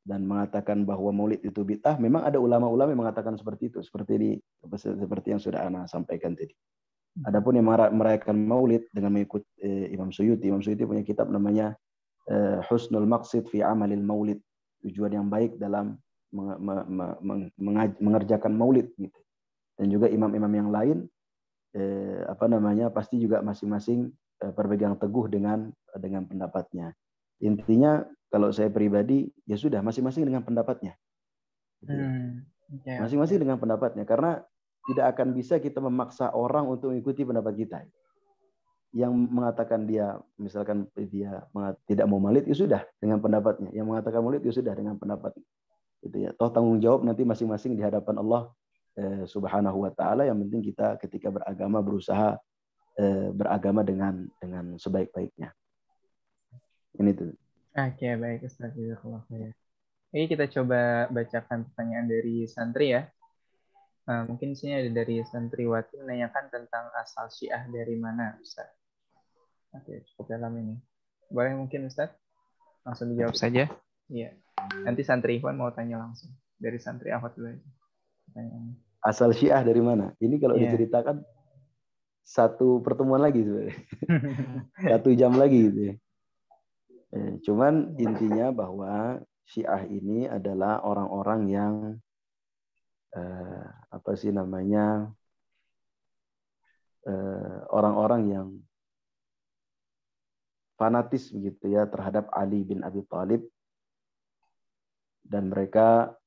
dan mengatakan bahwa maulid itu bid'ah. Memang ada ulama-ulama yang mengatakan seperti itu, seperti yang sudah Ana sampaikan tadi. Adapun yang merayakan maulid dengan mengikut Imam Suyuti punya kitab namanya Husnul Maqsid fi Amalil Maulid, tujuan yang baik dalam mengerjakan maulid gitu. Dan juga imam-imam yang lain pasti juga masing-masing berpegang teguh dengan pendapatnya. Intinya kalau saya pribadi ya sudah masing-masing dengan pendapatnya. Masing-masing dengan pendapatnya, karena tidak akan bisa kita memaksa orang untuk mengikuti pendapat kita. Yang mengatakan dia misalkan dia tidak mau maulid ya sudah dengan pendapatnya. Yang mengatakan maulid ya sudah dengan pendapatnya. Gitu ya. Toh tanggung jawab nanti masing-masing di hadapan Allah Subhanahu wa taala. Yang penting kita ketika beragama berusaha beragama dengan sebaik-baiknya. Ini tuh. Oke, baik Ustaz. Ini kita coba bacakan pertanyaan dari santri ya. Mungkin di sini ada dari santriwati menanyakan tentang asal Syiah dari mana, Ustaz. Oke, cukup dalam ini. Boleh mungkin Ustaz? Langsung dijawab saja. Iya. Nanti santri Ikhwan mau tanya langsung. Dari santri Ahmad dulu aja. Pertanyaannya. Asal Syiah dari mana? Ini kalau diceritakan satu pertemuan lagi sebenarnya. 1 jam lagi gitu ya. Cuman intinya bahwa Syiah ini adalah orang-orang yang orang-orang yang fanatis begitu ya terhadap Ali bin Abi Thalib, dan mereka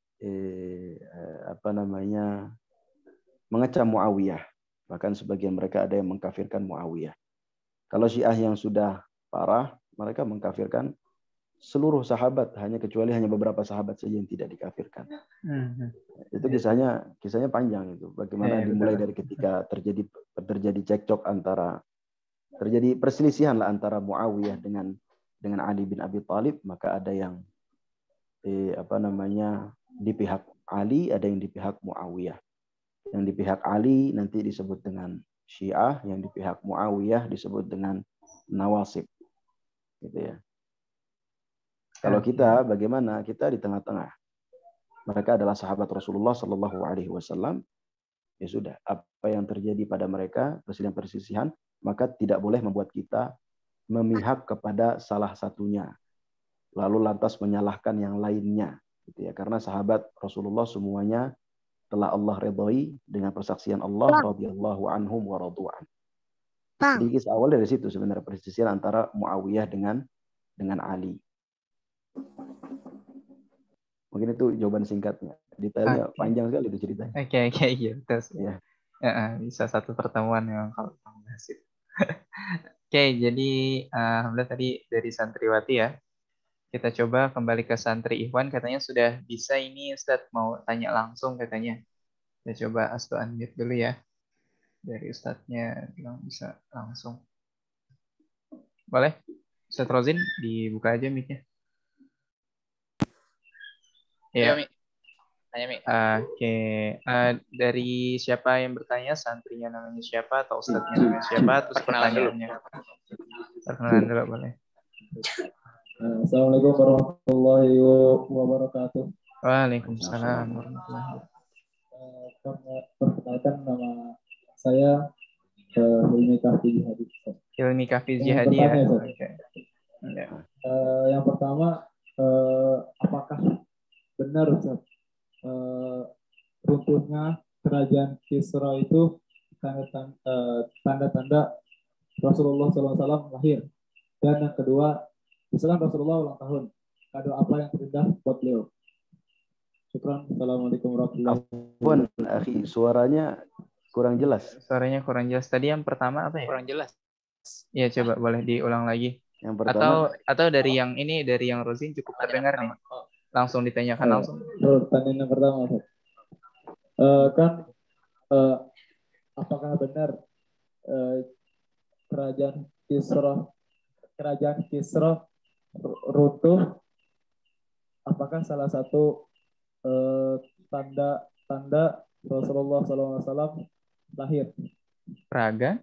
mengecam Muawiyah. Bahkan sebagian mereka ada yang mengkafirkan Muawiyah. Kalau Syiah yang sudah parah, mereka mengkafirkan seluruh sahabat, kecuali hanya beberapa sahabat saja yang tidak dikafirkan. Itu kisahnya panjang itu. Bagaimana dimulai dari ketika terjadi cekcok terjadi perselisihan lah antara Muawiyah dengan Ali bin Abi Thalib, maka ada yang di pihak Ali, ada yang di pihak Muawiyah. Yang di pihak Ali nanti disebut dengan Syiah, yang di pihak Muawiyah disebut dengan Nawasib. Gitu ya. Kalau kita bagaimana? Kita di tengah-tengah. Mereka adalah sahabat Rasulullah Shallallahu Alaihi Wasallam. Ya sudah, apa yang terjadi pada mereka perselisihan, maka tidak boleh membuat kita memihak kepada salah satunya, lalu lantas menyalahkan yang lainnya. Gitu ya. Karena sahabat Rasulullah semuanya telah Allah ridhoi dengan persaksian Allah radhiyallahu anhum wa radu'an. Jadi kisah awal dari situ sebenarnya perselisihan antara Muawiyah dengan Ali. Mungkin itu jawaban singkatnya. Detailnya panjang sekali itu ceritanya. Oke, iya betul. Ya. Bisa satu pertemuan memang kalau bahas itu. Oke, jadi alhamdulillah tadi dari santriwati ya. Kita coba kembali ke santri Ikhwan, katanya sudah bisa ini Ustadz, mau tanya langsung katanya. Kita coba unmute dulu ya. Dari Ustadznya bilang bisa langsung. Boleh? Ustadz Rozin, dibuka aja mic-nya. Ya. Tanya, Mi. Oke. Dari siapa yang bertanya? Santrinya namanya siapa? Atau Ustadznya namanya siapa? Terus pertanyaannya. Perkenalan dulu boleh. Assalamualaikum warahmatullahi wabarakatuh. Waalaikumsalam warahmatullahi wabarakatuh. Perkenalkan nama Saya Hilmi Kahfi Jihadi. Hilmi Kahfi Yang Jihadi ya. pertama, Ustaz. Oke. Ya. Yang pertama, apakah benar Ustaz, runtuhnya kerajaan Kisra itu tanda-tanda Rasulullah SAW lahir? Dan yang kedua, misalkan Rasulullah ulang tahun, kado apa yang terindah buat beliau? Syukran. Assalamualaikum warahmatullahi wabarakatuh. Pun, akhi, suaranya kurang jelas. Suaranya kurang jelas. Tadi yang pertama apa ya? Kurang jelas. Iya, coba boleh diulang lagi. Yang pertama, Atau dari yang ini, dari yang Rosin cukup terdengar nih. Langsung ditanyakan langsung. Pertanyaan yang pertama, Ustaz. Apakah benar kerajaan Kisra runtuh? Apakah salah satu tanda Rasulullah SAW lahir? Praga.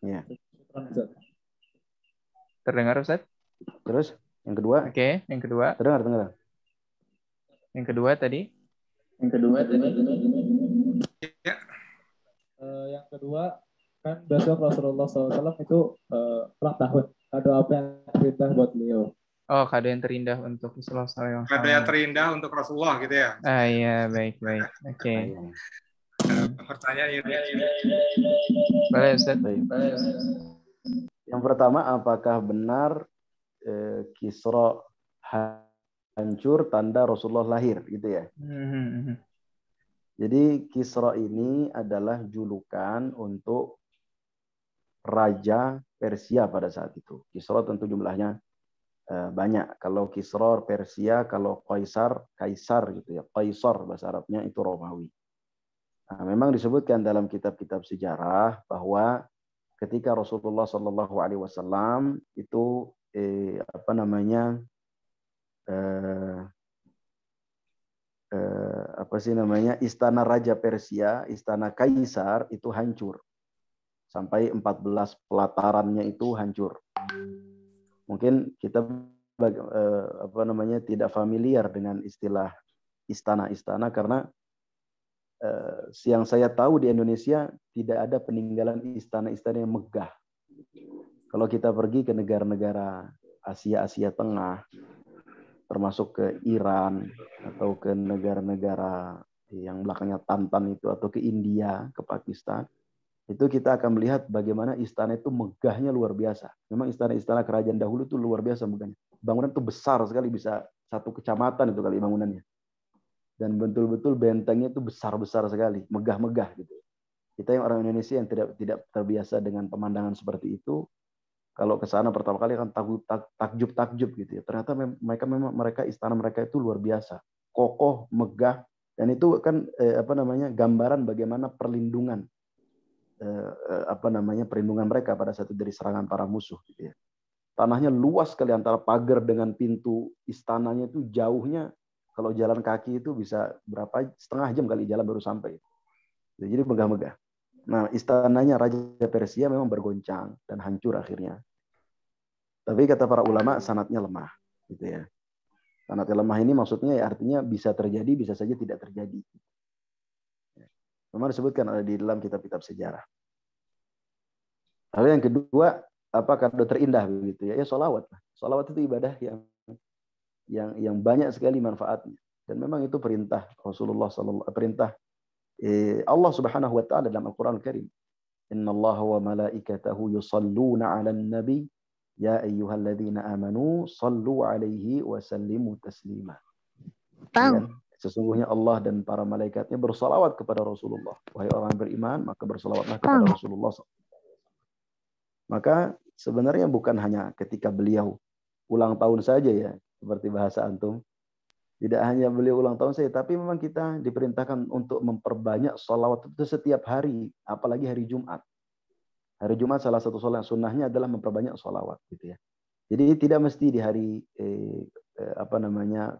ya. Terdengar, Ustaz? Terus yang kedua? Oke, yang kedua. Terdengar. Yang kedua tadi? Ya. Yang kedua, kan besok Rasulullah SAW itu ulang tahun. Kado apa yang terindah buat beliau? Oh, kado yang terindah untuk Rasulullah SAW. Kado yang terindah untuk Rasulullah gitu ya. Ah iya, baik. Oke. Pertanyaan ini. Boleh, Ustaz? Baik. Yang pertama, apakah benar Kisra hancur tanda Rasulullah lahir, gitu ya? Jadi Kisra ini adalah julukan untuk raja Persia pada saat itu. Kisra tentu jumlahnya banyak. Kalau Kisra Persia, kalau Kaisar gitu ya. Kaisar bahasa Arabnya itu Romawi. Nah, memang disebutkan dalam kitab-kitab sejarah bahwa ketika Rasulullah SAW itu istana Raja Persia, istana Kaisar itu hancur. Sampai 14 pelatarannya itu hancur. Mungkin kita tidak familiar dengan istilah istana-istana karena yang saya tahu di Indonesia tidak ada peninggalan istana-istana yang megah. Kalau kita pergi ke negara-negara Asia Tengah, termasuk ke Iran atau ke negara-negara yang belakangnya Tantan itu, atau ke India, ke Pakistan, itu kita akan melihat bagaimana istana itu megahnya luar biasa. Memang istana-istana kerajaan dahulu itu luar biasa megahnya. Bangunan itu besar sekali, bisa satu kecamatan itu kali bangunannya. Dan betul-betul bentengnya itu besar-besar sekali, megah-megah gitu. Kita yang orang Indonesia yang tidak terbiasa dengan pemandangan seperti itu, kalau ke sana pertama kali akan takjub gitu ya. Ternyata mereka istana mereka itu luar biasa, kokoh, megah, dan itu kan gambaran bagaimana perlindungan perlindungan mereka pada saat itu dari serangan para musuh gitu ya. Tanahnya luas sekali, antara pagar dengan pintu istananya itu jauhnya kalau jalan kaki itu bisa setengah jam kali jalan baru sampai. Jadi megah-megah. Nah, istananya Raja Persia memang bergoncang dan hancur akhirnya. Tapi kata para ulama sanadnya lemah gitu ya. Sanadnya lemah ini maksudnya ya artinya bisa terjadi, bisa saja tidak terjadi. Memang disebutkan ada di dalam kitab-kitab sejarah. Lalu yang kedua, apa kado terindah begitu ya? Ya sholawat. Sholawat itu ibadah yang banyak sekali manfaatnya. Dan memang itu perintah Rasulullah perintah Allah Subhanahu wa taala dalam Al-Qur'an Al-Karim. Innallaha wa malaikatahu yusalluna 'alan nabi ya ayyuhalladzina amanu sallu 'alaihi wa sallimu taslima. Ya, sesungguhnya Allah dan para malaikatnya bersalawat kepada Rasulullah. Wahai orang beriman, maka bersalawatlah kepada Rasulullah. Maka sebenarnya bukan hanya ketika beliau ulang tahun saja ya, seperti bahasa antum. Tidak hanya beliau ulang tahun saja, tapi memang kita diperintahkan untuk memperbanyak sholawat itu setiap hari, apalagi hari Jumat. Hari Jumat salah satu sholat sunnahnya adalah memperbanyak sholawat, gitu ya. Jadi tidak mesti di hari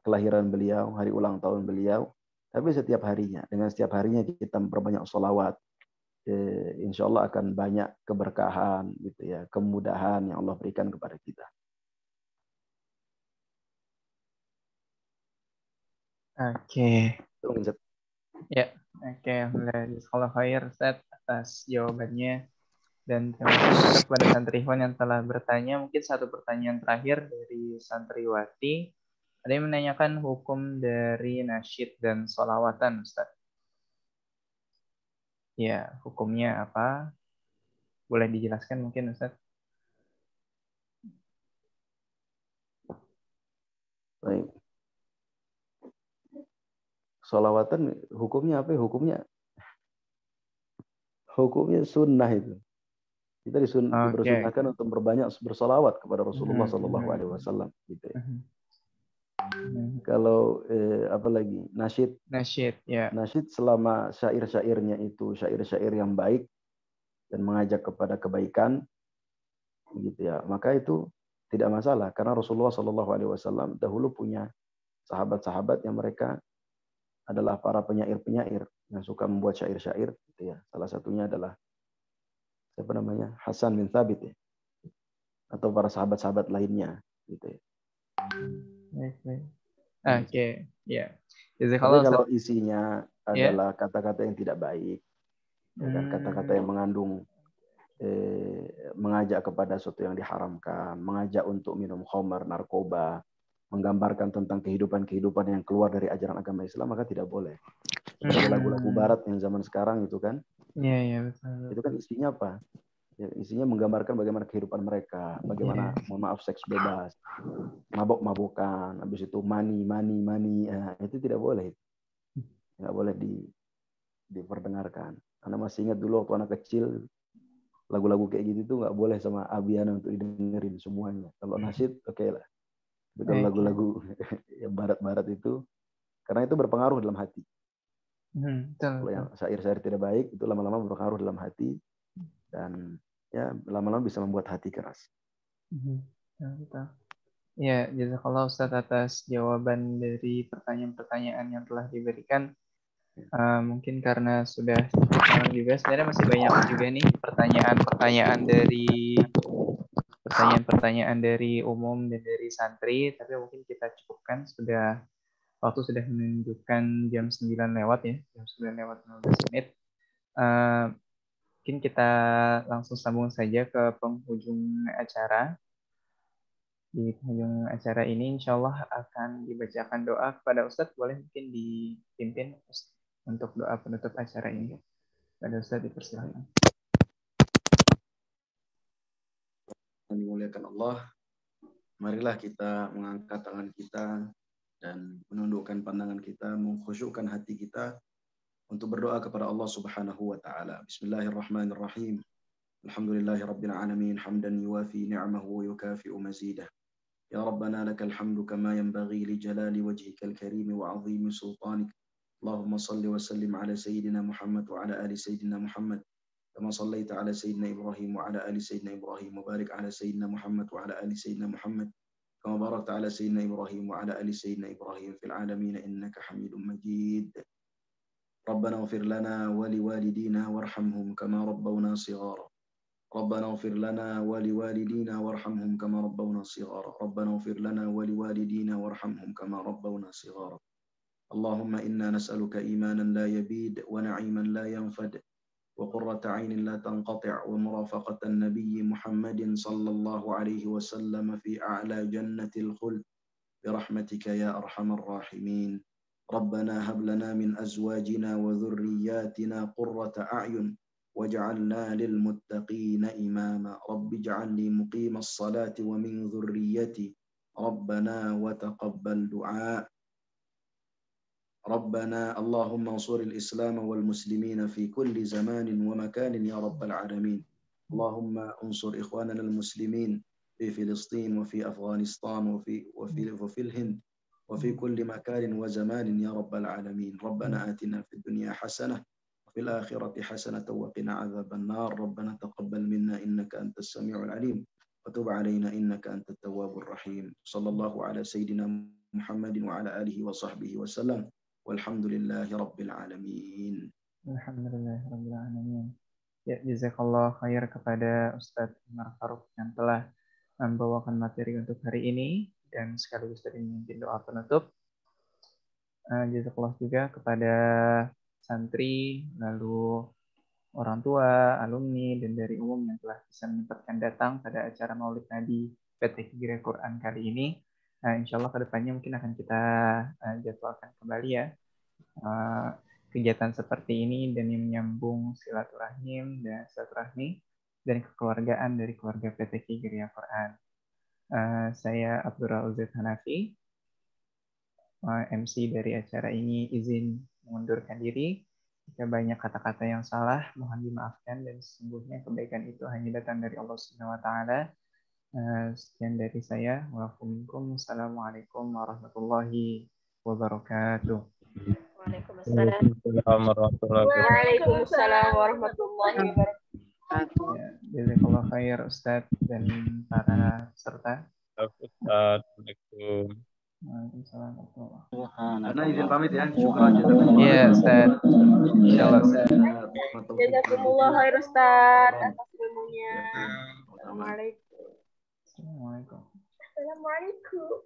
kelahiran beliau, hari ulang tahun beliau, tapi setiap harinya. Dengan setiap harinya kita memperbanyak sholawat, insya Allah akan banyak keberkahan, gitu ya, kemudahan yang Allah berikan kepada kita. Oke. Ya, Oke, alhamdulillah. Jazakallahu khair Ustaz atas jawabannya. Dan terima kasih juga kepada santriwan yang telah bertanya. Mungkin satu pertanyaan terakhir dari santriwati. Ada yang menanyakan hukum dari nasyid dan sholawatan, Ustaz. Ya, hukumnya apa? Boleh dijelaskan mungkin, Ustaz? Baik. Sholawatan hukumnya apa? Hukumnya sunnah itu. Kita dipersunnahkan untuk berbanyak bersolawat kepada Rasulullah Sallallahu Alaihi Wasallam. Gitu ya. Kalau apalagi nasyid, ya. Nasyid selama syair-syairnya itu syair-syair yang baik dan mengajak kepada kebaikan, gitu ya, maka itu tidak masalah karena Rasulullah Sallallahu Alaihi Wasallam dahulu punya sahabat-sahabat yang mereka adalah para penyair-penyair yang suka membuat syair-syair, gitu ya. Salah satunya adalah siapa namanya, Hasan bin Thabit ya, atau para sahabat-sahabat lainnya, gitu ya. Oke, ya. Tapi kalau isinya adalah kata-kata yang tidak baik, ya kan, kata-kata yang mengandung mengajak kepada sesuatu yang diharamkan, mengajak untuk minum khamar, narkoba, menggambarkan tentang kehidupan-kehidupan yang keluar dari ajaran agama Islam, maka tidak boleh. Seperti lagu-lagu barat yang zaman sekarang itu kan. Iya, betul. Itu kan isinya apa? Ya, isinya menggambarkan bagaimana kehidupan mereka, bagaimana mohon maaf seks bebas, mabok-mabokan, habis itu money. Itu tidak boleh. Nggak boleh diperdengarkan. Karena masih ingat dulu waktu anak kecil, lagu-lagu kayak gitu tuh nggak boleh sama Abiana untuk didengerin semuanya. Kalau nasyid oke lah. Tapi kalau lagu-lagu yang barat-barat itu, karena itu berpengaruh dalam hati. Kalau yang syair-syair tidak baik itu lama-lama berpengaruh dalam hati dan ya lama-lama bisa membuat hati keras. Ya, jazakallah Ustaz atas jawaban dari pertanyaan-pertanyaan yang telah diberikan. Mungkin karena sudah cukup malam juga, sebenarnya masih banyak juga nih pertanyaan dari umum dan dari santri, tapi mungkin kita cukupkan, waktu sudah menunjukkan jam 9 lewat ya, jam 9 lewat 15 menit. Mungkin kita langsung sambung saja ke penghujung acara. Di penghujung acara ini insya Allah akan dibacakan doa kepada Ustadz. Boleh mungkin dipimpin untuk doa penutup acara ini. Pada Ustadz dipersilakan. Dimuliakan Allah, marilah kita mengangkat tangan kita dan menundukkan pandangan kita, mengkhusyukkan hati kita untuk berdoa kepada Allah Subhanahu wa taala. Bismillahirrahmanirrahim. Alhamdulillahirabbil alamin, hamdan yuwafi ni'amahu wa yukafi'u mazidah. Ya Rabbana lakal hamdu kama yanbaghi li jalali wajhikal karim wa 'azimi sultanik. Allahumma salli wa sallim ala sayyidina Muhammad wa ala ali sayyidina Muhammad. كما صليت على سيدنا إبراهيم وعلى آل سيدنا إبراهيم وبارك على سيدنا محمد وعلى آل سيدنا محمد كما باركت على سيدنا إبراهيم وعلى آل سيدنا إبراهيم في العالمين إنك حميد مجيد. ربنا اغفر لنا ولوالدينا وارحمهم كما ربونا صغارا. ربنا اغفر لنا ولوالدينا وارحمهم كما ربونا صغارا. ربنا اغفر لنا ولوالدينا وارحمهم كما ربونا صغارا. اللهم إنا نسألك إيمانا لا يبيد ونعيما لا ينفد وقرة عين لا تنقطع ومرافقة النبي محمد صلى الله عليه وسلم في أعلى جنة الخلد برحمتك يا أرحم الراحمين. ربنا هب لنا من أزواجنا وذرياتنا قرة أعين واجعلنا للمتقين إماما. رب اجعلني مقيم الصلاة ومن ذريتي ربنا وتقبل دعاء. ربنا اللهم انصر الإسلام والمسلمين في كل زمان ومكان يا رب العالمين. اللهم انصر إخواننا المسلمين في فلسطين وفي أفغانستان وفي الهند وفي كل مكان وزمان يا رب العالمين. ربنا آتنا في الدنيا حسنة وفي الآخرة حسنة وقنا عذاب النار. ربنا تقبل منا إنك أنت السميع العليم وتب علينا إنك أنت التواب الرحيم. صلى الله على سيدنا محمد وعلى آله وصحبه وسلم. Walhamdulillahi Rabbil Alamin. Alhamdulillahi Rabbil Alamin. Ya, jazakallah khair kepada Ustadz Umar Faruq yang telah membawakan materi untuk hari ini dan sekaligus tadi memimpin doa penutup. Jazakallah juga kepada santri, lalu orang tua, alumni, dan dari umum yang telah bisa menyempatkan datang pada acara Maulid Nabi PT Hijriah Quran kali ini. Insya Allah kedepannya mungkin akan kita jadwalkan kembali ya kegiatan seperti ini dan yang menyambung silaturahim dan silaturahmi dan kekeluargaan dari keluarga PT Hijriah Quran. Saya Abdul Rauzid Hanafi, MC dari acara ini, izin mengundurkan diri. Jika banyak kata-kata yang salah, mohon dimaafkan dan sesungguhnya kebaikan itu hanya datang dari Allah Subhanahu wa taala. Sekian dari saya. Wassalamualaikum warahmatullahi wabarakatuh. Waalaikumsalam warahmatullahi wabarakatuh. Jazakallah khair Ustadz dan para peserta. Assalamualaikum. Waalaikumsalam warahmatullahi wabarakatuh. Izin pamit ya. Syukran. Iya, Ustaz. Insyaallah. Jazakumullah khair Ustaz atas ilmunya. Assalamualaikum. Assalamualaikum. Assalamualaikum.